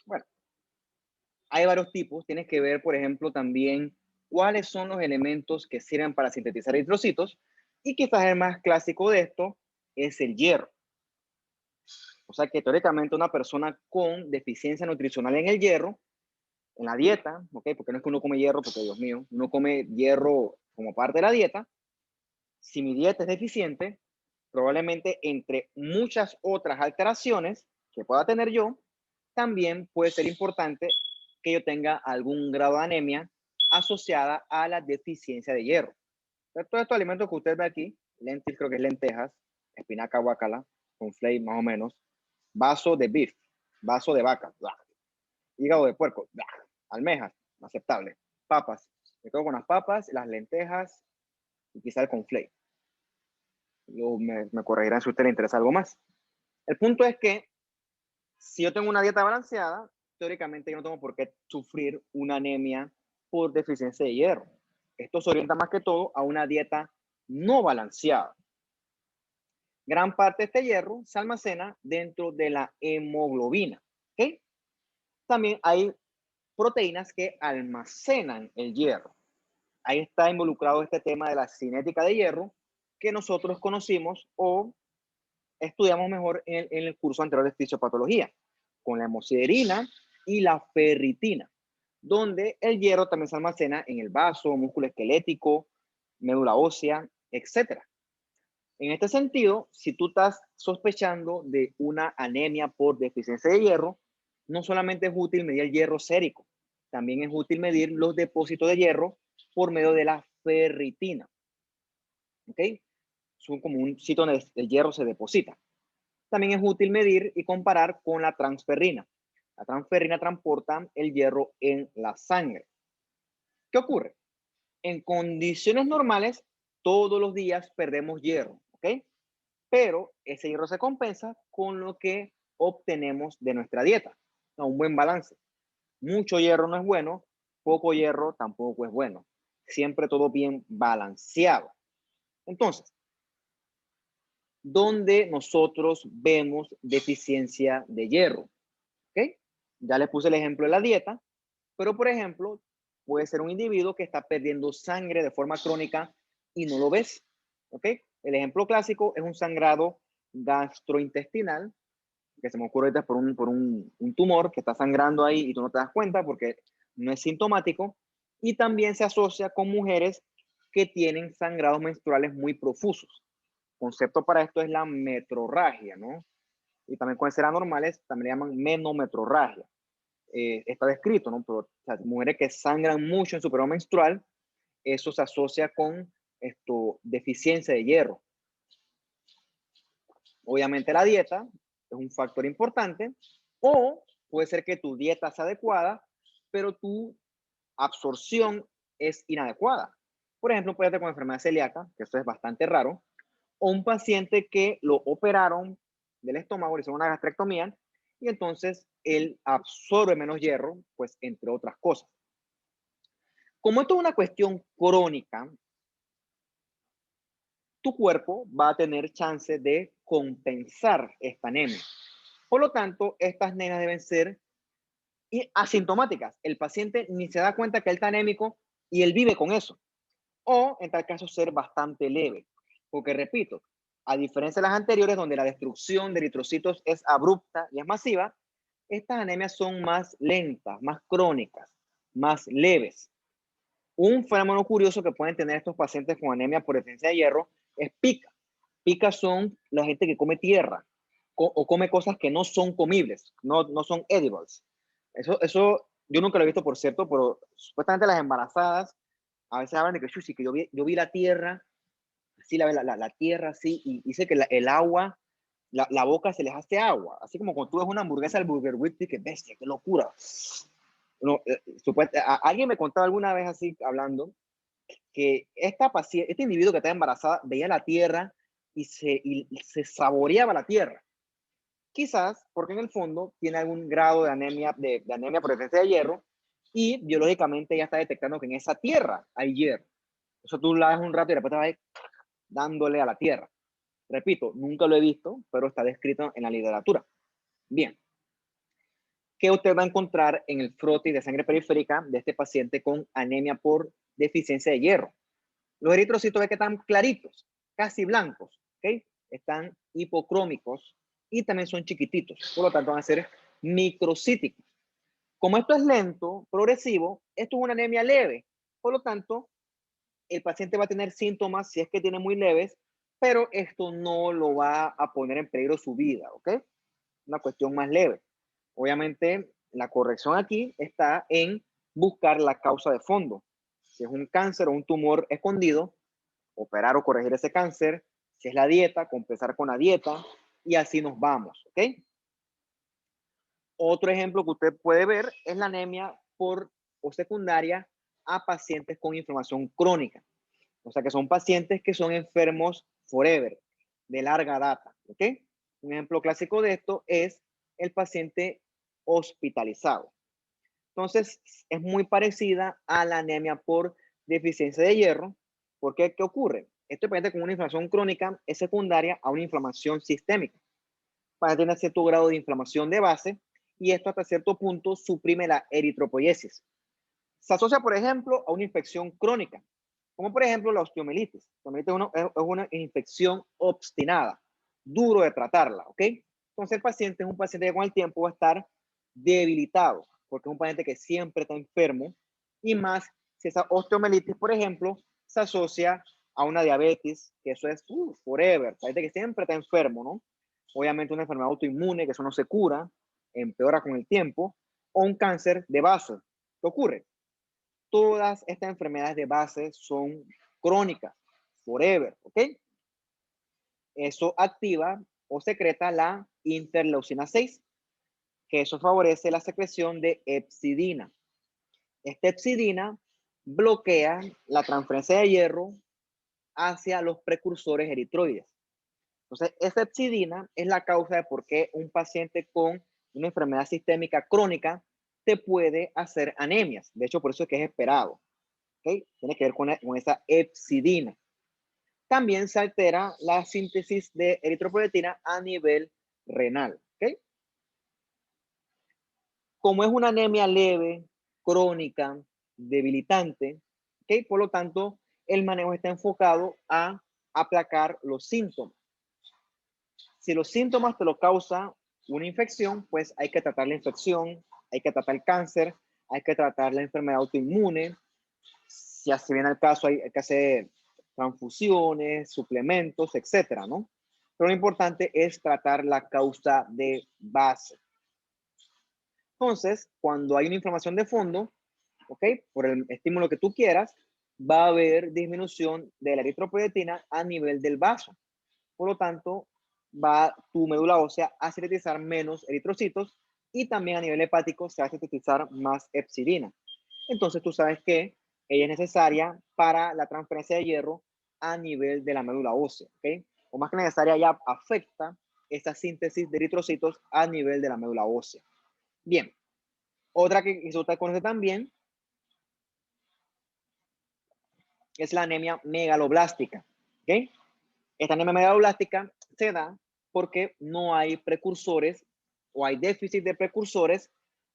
Bueno, hay varios tipos. Tienes que ver, por ejemplo, también cuáles son los elementos que sirven para sintetizar eritrocitos. Y quizás el más clásico de esto es el hierro. O sea que teóricamente una persona con deficiencia nutricional en el hierro, en la dieta, ¿ok? Porque no es que uno come hierro, porque Dios mío, uno come hierro como parte de la dieta. Si mi dieta es deficiente, probablemente entre muchas otras alteraciones que pueda tener yo, también puede ser importante que yo tenga algún grado de anemia asociada a la deficiencia de hierro. Entonces, todos estos alimentos que usted ve aquí, lentil, creo que es lentejas, espinaca, guacala, con flake más o menos, vaso de beef, vaso de vaca, blah, hígado de puerco, blah, almejas, aceptable, papas, me quedo con las papas, las lentejas y quizá el conflake. Me corregirán si a usted le interesa algo más. El punto es que si yo tengo una dieta balanceada, teóricamente yo no tengo por qué sufrir una anemia por deficiencia de hierro. Esto se orienta más que todo a una dieta no balanceada. Gran parte de este hierro se almacena dentro de la hemoglobina. ¿Okay? También hay proteínas que almacenan el hierro. Ahí está involucrado este tema de la cinética de hierro que nosotros conocimos o estudiamos mejor en el curso anterior de fisiopatología, con la hemosiderina y la ferritina, donde el hierro también se almacena en el vaso, músculo esquelético, médula ósea, etc. En este sentido, si tú estás sospechando de una anemia por deficiencia de hierro, no solamente es útil medir el hierro sérico, también es útil medir los depósitos de hierro por medio de la ferritina. ¿Ok? Son como un sitio donde el hierro se deposita. También es útil medir y comparar con la transferrina. La transferrina transporta el hierro en la sangre. ¿Qué ocurre? En condiciones normales, todos los días perdemos hierro, ¿ok? Pero ese hierro se compensa con lo que obtenemos de nuestra dieta. Un buen balance. Mucho hierro no es bueno, poco hierro tampoco es bueno. Siempre todo bien balanceado. Entonces, ¿dónde nosotros vemos deficiencia de hierro? ¿Ok? Ya les puse el ejemplo de la dieta, pero por ejemplo, puede ser un individuo que está perdiendo sangre de forma crónica y no lo ves. ¿Ok? El ejemplo clásico es un sangrado gastrointestinal, que se me ocurre ahorita por un tumor que está sangrando ahí y tú no te das cuenta porque no es sintomático. Y también se asocia con mujeres que tienen sangrados menstruales muy profusos. Concepto para esto es la metrorragia, ¿no? Y también pueden ser anormales, también le llaman menometrorragia. Está descrito, ¿no? Pero, o sea, mujeres que sangran mucho en su periodo menstrual, eso se asocia con deficiencia de hierro. Obviamente la dieta es un factor importante, o puede ser que tu dieta sea adecuada, pero tu absorción es inadecuada. Por ejemplo, puede ser con enfermedad celíaca, que eso es bastante raro, o un paciente que lo operaron del estómago, le hicieron una gastrectomía, y entonces él absorbe menos hierro, pues entre otras cosas. Como esto es una cuestión crónica, tu cuerpo va a tener chance de compensar esta anemia. Por lo tanto, estas anemias deben ser asintomáticas. El paciente ni se da cuenta que él está anémico y él vive con eso. O, en tal caso, ser bastante leve. Porque, repito, a diferencia de las anteriores, donde la destrucción de eritrocitos es abrupta y es masiva, estas anemias son más lentas, más crónicas, más leves. Un fenómeno curioso que pueden tener estos pacientes con anemia por deficiencia de hierro es pica. Picas son la gente que come tierra o come cosas que no son comibles, no son edibles. Eso yo nunca lo he visto, por cierto, pero supuestamente las embarazadas a veces hablan de que, sí, que yo vi la tierra, así la tierra así, y dice que el agua, la boca se les hace agua, así como cuando tú ves una hamburguesa del Burger Wiki, que bestia, qué locura. No, alguien me contaba alguna vez así, hablando, que este individuo que estaba embarazada veía la tierra y se saboreaba la tierra. Quizás porque en el fondo tiene algún grado de anemia, de anemia por deficiencia de hierro, y biológicamente ya está detectando que en esa tierra hay hierro. Eso tú la ves un rato y después te vas dándole a la tierra. Repito, nunca lo he visto, pero está descrito en la literatura. Bien. ¿Qué usted va a encontrar en el frotis de sangre periférica de este paciente con anemia por deficiencia de hierro? Los eritrocitos ve que están claritos, casi blancos, ¿ok? Están hipocrómicos, y también son chiquititos, por lo tanto van a ser microcíticos. Como esto es lento, progresivo, esto es una anemia leve, por lo tanto, el paciente va a tener síntomas si es que tiene muy leves, pero esto no lo va a poner en peligro su vida, ¿ok? Una cuestión más leve. Obviamente, la corrección aquí está en buscar la causa de fondo. Si es un cáncer o un tumor escondido, operar o corregir ese cáncer. Si es la dieta, compensar con la dieta y así nos vamos, ¿ok? Otro ejemplo que usted puede ver es la anemia por o secundaria a pacientes con inflamación crónica. O sea, que son pacientes que son enfermos forever, de larga data, ¿ok? Un ejemplo clásico de esto es el paciente hospitalizado. Entonces, es muy parecida a la anemia por deficiencia de hierro. ¿Por qué? ¿Qué ocurre? Este paciente con una inflamación crónica es secundaria a una inflamación sistémica. Para tener cierto grado de inflamación de base y esto hasta cierto punto suprime la eritropoiesis. Se asocia, por ejemplo, a una infección crónica, como por ejemplo la osteomielitis. La osteomielitis es una infección obstinada, duro de tratarla, ¿ok? Entonces el paciente es un paciente que con el tiempo va a estar debilitado, porque es un paciente que siempre está enfermo, y más si esa osteomielitis, por ejemplo, se asocia a una diabetes, que eso es forever, paciente que siempre está enfermo, ¿no? Obviamente una enfermedad autoinmune, que eso no se cura, empeora con el tiempo, o un cáncer de base. ¿Qué ocurre? Todas estas enfermedades de base son crónicas, forever, ¿ok? Eso activa o secreta la interleucina 6, que eso favorece la secreción de hepcidina. Esta hepcidina bloquea la transferencia de hierro hacia los precursores eritroides. Entonces, esa hepcidina es la causa de por qué un paciente con una enfermedad sistémica crónica te puede hacer anemias. De hecho, por eso es que es esperado. ¿Okay? Tiene que ver con esa hepcidina. También se altera la síntesis de eritropoyetina a nivel renal. ¿Okay? Como es una anemia leve, crónica, debilitante, ¿okay? Por lo tanto, el manejo está enfocado a aplacar los síntomas. Si los síntomas te lo causa una infección, pues hay que tratar la infección, hay que tratar el cáncer, hay que tratar la enfermedad autoinmune. Si así viene el caso, hay que hacer transfusiones, suplementos, etcétera, ¿no? Pero lo importante es tratar la causa de base. Entonces, cuando hay una inflamación de fondo, ¿ok? Por el estímulo que tú quieras, va a haber disminución de la eritropoyetina a nivel del vaso. Por lo tanto, va tu médula ósea a sintetizar menos eritrocitos y también a nivel hepático se va a sintetizar más hepcidina. Entonces, tú sabes que ella es necesaria para la transferencia de hierro a nivel de la médula ósea, ¿ok? O más que necesaria, ya afecta esa síntesis de eritrocitos a nivel de la médula ósea. Bien, otra que usted conoce también es la anemia megaloblástica, ¿ok? Esta anemia megaloblástica se da porque no hay precursores o hay déficit de precursores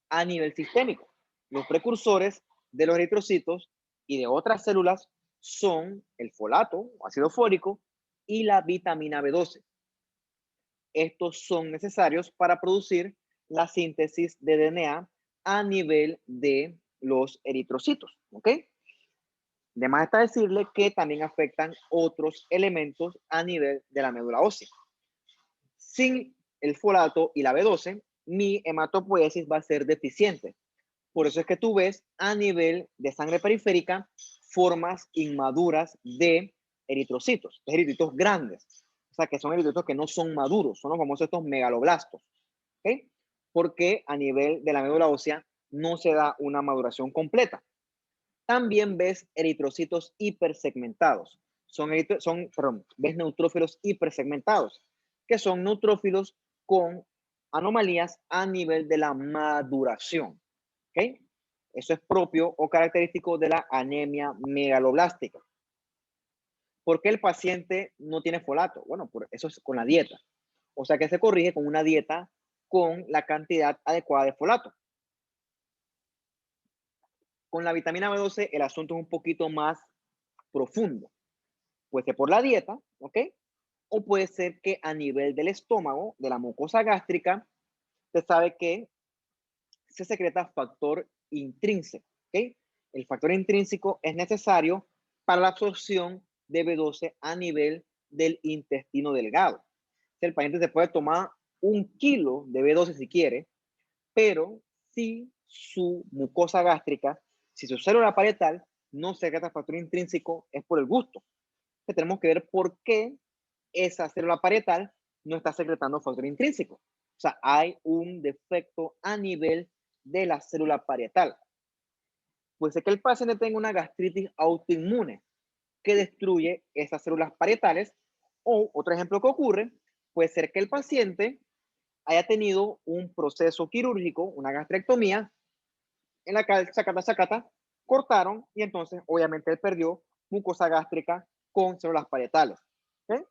a nivel sistémico. Los precursores de los eritrocitos y de otras células son el folato, ácido fólico, y la vitamina B12. Estos son necesarios para producir la síntesis de DNA a nivel de los eritrocitos, ¿ok? De más está decirle que también afectan otros elementos a nivel de la médula ósea. Sin el folato y la B12, mi hematopoiesis va a ser deficiente. Por eso es que tú ves a nivel de sangre periférica formas inmaduras de eritrocitos, eritrocitos grandes. O sea, que son eritrocitos que no son maduros, son los famosos estos megaloblastos. ¿Ok? Porque a nivel de la médula ósea no se da una maduración completa. También ves eritrocitos hipersegmentados. Ves neutrófilos hipersegmentados, que son neutrófilos con anomalías a nivel de la maduración. ¿Ok? Eso es propio o característico de la anemia megaloblástica. ¿Por qué el paciente no tiene folato? Bueno, por eso es con la dieta. O sea que se corrige con una dieta con la cantidad adecuada de folato. Con la vitamina B12 el asunto es un poquito más profundo. Pues que por la dieta, ¿ok? O puede ser que a nivel del estómago, de la mucosa gástrica, se sabe que se secreta factor intrínseco. ¿Ok? El factor intrínseco es necesario para la absorción de B12 a nivel del intestino delgado. El paciente se puede tomar 1 kilo de B12 si quiere, pero si su mucosa gástrica, si su célula parietal no secreta factor intrínseco, es por el gusto. Entonces, tenemos que ver por qué esa célula parietal no está secretando factor intrínseco. O sea, hay un defecto a nivel de la célula parietal. Puede ser que el paciente tenga una gastritis autoinmune que destruye esas células parietales, o otro ejemplo que ocurre, puede ser que el paciente haya tenido un proceso quirúrgico, una gastrectomía, en la que sacata, cortaron y entonces obviamente él perdió mucosa gástrica con células parietales. ¿Okay?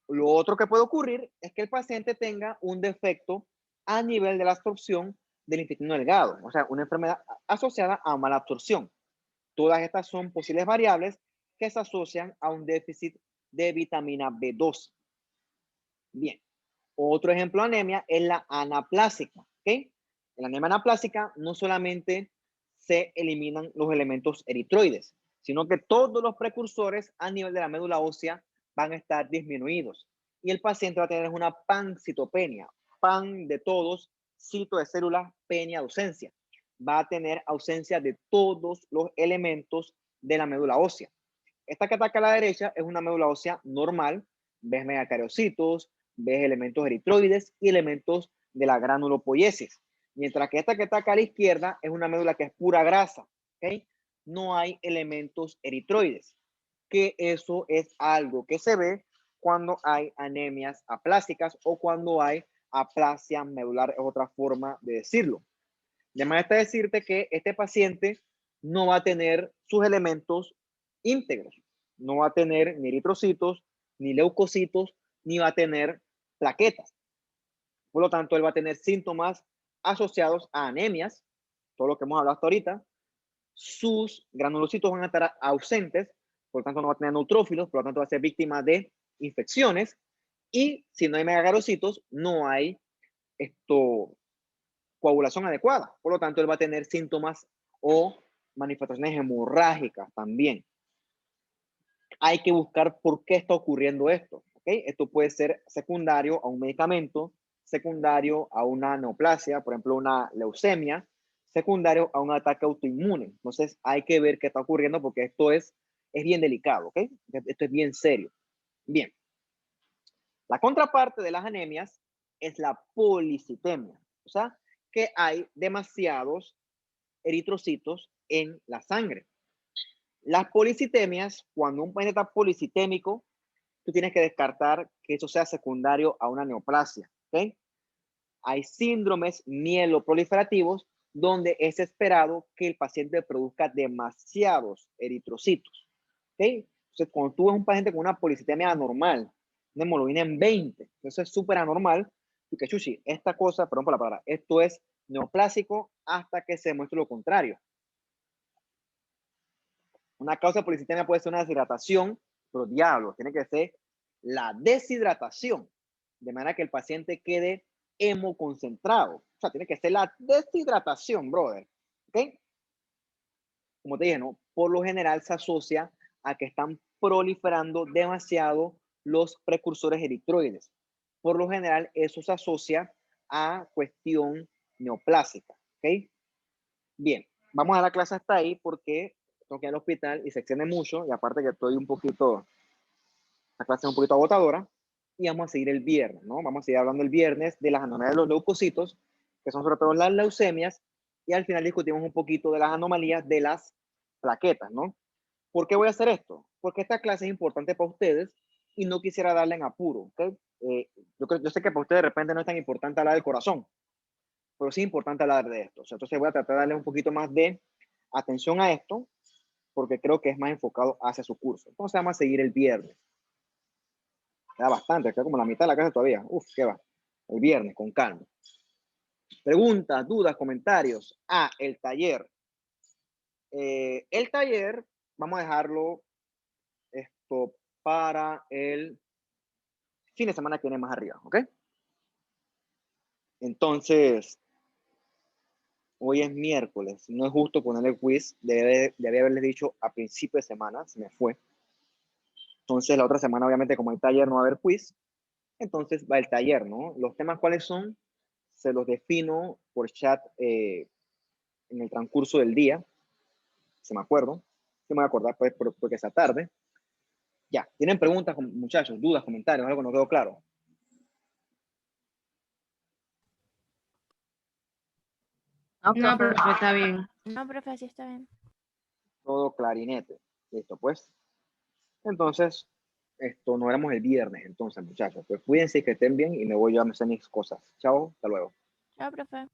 Lo otro que puede ocurrir es que el paciente tenga un defecto a nivel de la absorción del intestino delgado, o sea, una enfermedad asociada a mala absorción. Todas estas son posibles variables que se asocian a un déficit de vitamina B12. Bien, otro ejemplo de anemia es la anaplásica. ¿Ok? En la anemia anaplásica no solamente se eliminan los elementos eritroides, sino que todos los precursores a nivel de la médula ósea van a estar disminuidos. Y el paciente va a tener una pancitopenia, pan de todos, cito de células, penia de ausencia. Va a tener ausencia de todos los elementos de la médula ósea. Esta que ataca a la derecha es una médula ósea normal, ves megacariocitos, ves elementos eritroides y elementos de la granulopoiesis. Mientras que esta que ataca a la izquierda es una médula que es pura grasa, ¿ok? No hay elementos eritroides, que eso es algo que se ve cuando hay anemias aplásicas o cuando hay aplasia medular, es otra forma de decirlo. De manera de decirte que este paciente no va a tener sus elementos íntegros, no va a tener ni eritrocitos, ni leucocitos, ni va a tener plaquetas. Por lo tanto, él va a tener síntomas asociados a anemias, todo lo que hemos hablado hasta ahorita. Sus granulocitos van a estar ausentes, por lo tanto no va a tener neutrófilos, por lo tanto va a ser víctima de infecciones. Y si no hay megagarocitos, no hay coagulación adecuada. Por lo tanto, él va a tener síntomas o manifestaciones hemorrágicas también. Hay que buscar por qué está ocurriendo esto. ¿Okay? Esto puede ser secundario a un medicamento, secundario a una neoplasia, por ejemplo, una leucemia, secundario a un ataque autoinmune. Entonces, hay que ver qué está ocurriendo porque esto es bien delicado. ¿Okay? Esto es bien serio. Bien. La contraparte de las anemias es la policitemia. O sea, que hay demasiados eritrocitos en la sangre. Las policitemias, cuando un paciente está policitémico, tú tienes que descartar que eso sea secundario a una neoplasia. ¿Okay? Hay síndromes mieloproliferativos donde es esperado que el paciente produzca demasiados eritrocitos. ¿Okay? Entonces, cuando tú ves un paciente con una policitemia anormal, una hemoglobina en 20, eso es súper anormal, y que chuchi, esta cosa, perdón por la palabra, esto es neoplásico hasta que se demuestre lo contrario. Una causa de policitemia puede ser una deshidratación, pero diablo, tiene que ser la deshidratación, de manera que el paciente quede hemoconcentrado. O sea, tiene que ser la deshidratación, brother. ¿Ok? Como te dije, ¿no? Por lo general se asocia a que están proliferando demasiado los precursores eritroides. Por lo general, eso se asocia a cuestión neoplásica. ¿Ok? Bien, vamos a la clase hasta ahí porque tengo que ir al hospital y se extiende mucho y aparte que estoy un poquito, la clase es un poquito agotadora y vamos a seguir el viernes, ¿no? Vamos a seguir hablando el viernes de las anomalías de los leucocitos, que son sobre todo las leucemias, y al final discutimos un poquito de las anomalías de las plaquetas, ¿no? ¿Por qué voy a hacer esto? Porque esta clase es importante para ustedes y no quisiera darle en apuro, ¿ok? Yo sé que para ustedes de repente no es tan importante hablar del corazón, pero sí es importante hablar de esto. O sea, entonces voy a tratar de darle un poquito más de atención a esto, porque creo que es más enfocado hacia su curso. Entonces vamos a seguir el viernes. Queda bastante, queda como la mitad de la clase todavía. Uf, ¿qué va? El viernes, con calma. Preguntas, dudas, comentarios. El taller. El taller, vamos a dejarlo esto para el fin de semana que viene más arriba, ¿ok? Entonces, hoy es miércoles, no es justo ponerle quiz, debe haberles dicho a principio de semana, se me fue. Entonces, la otra semana, obviamente, como hay taller, no va a haber quiz, entonces va el taller, ¿no? Los temas, ¿cuáles son? Se los defino por chat en el transcurso del día, se me acuerdo, se me va a acordar pues, porque esa tarde. Ya, ¿tienen preguntas, muchachos, dudas, comentarios, algo no quedó claro? No, No, profe. profe, está bien. No, profe, sí está bien. Todo clarinete. Listo, pues. Entonces, esto no éramos el viernes, entonces, muchachos. Pues cuídense, que estén bien y me voy yo a hacer mis cosas. Chao, hasta luego. Chao, profe.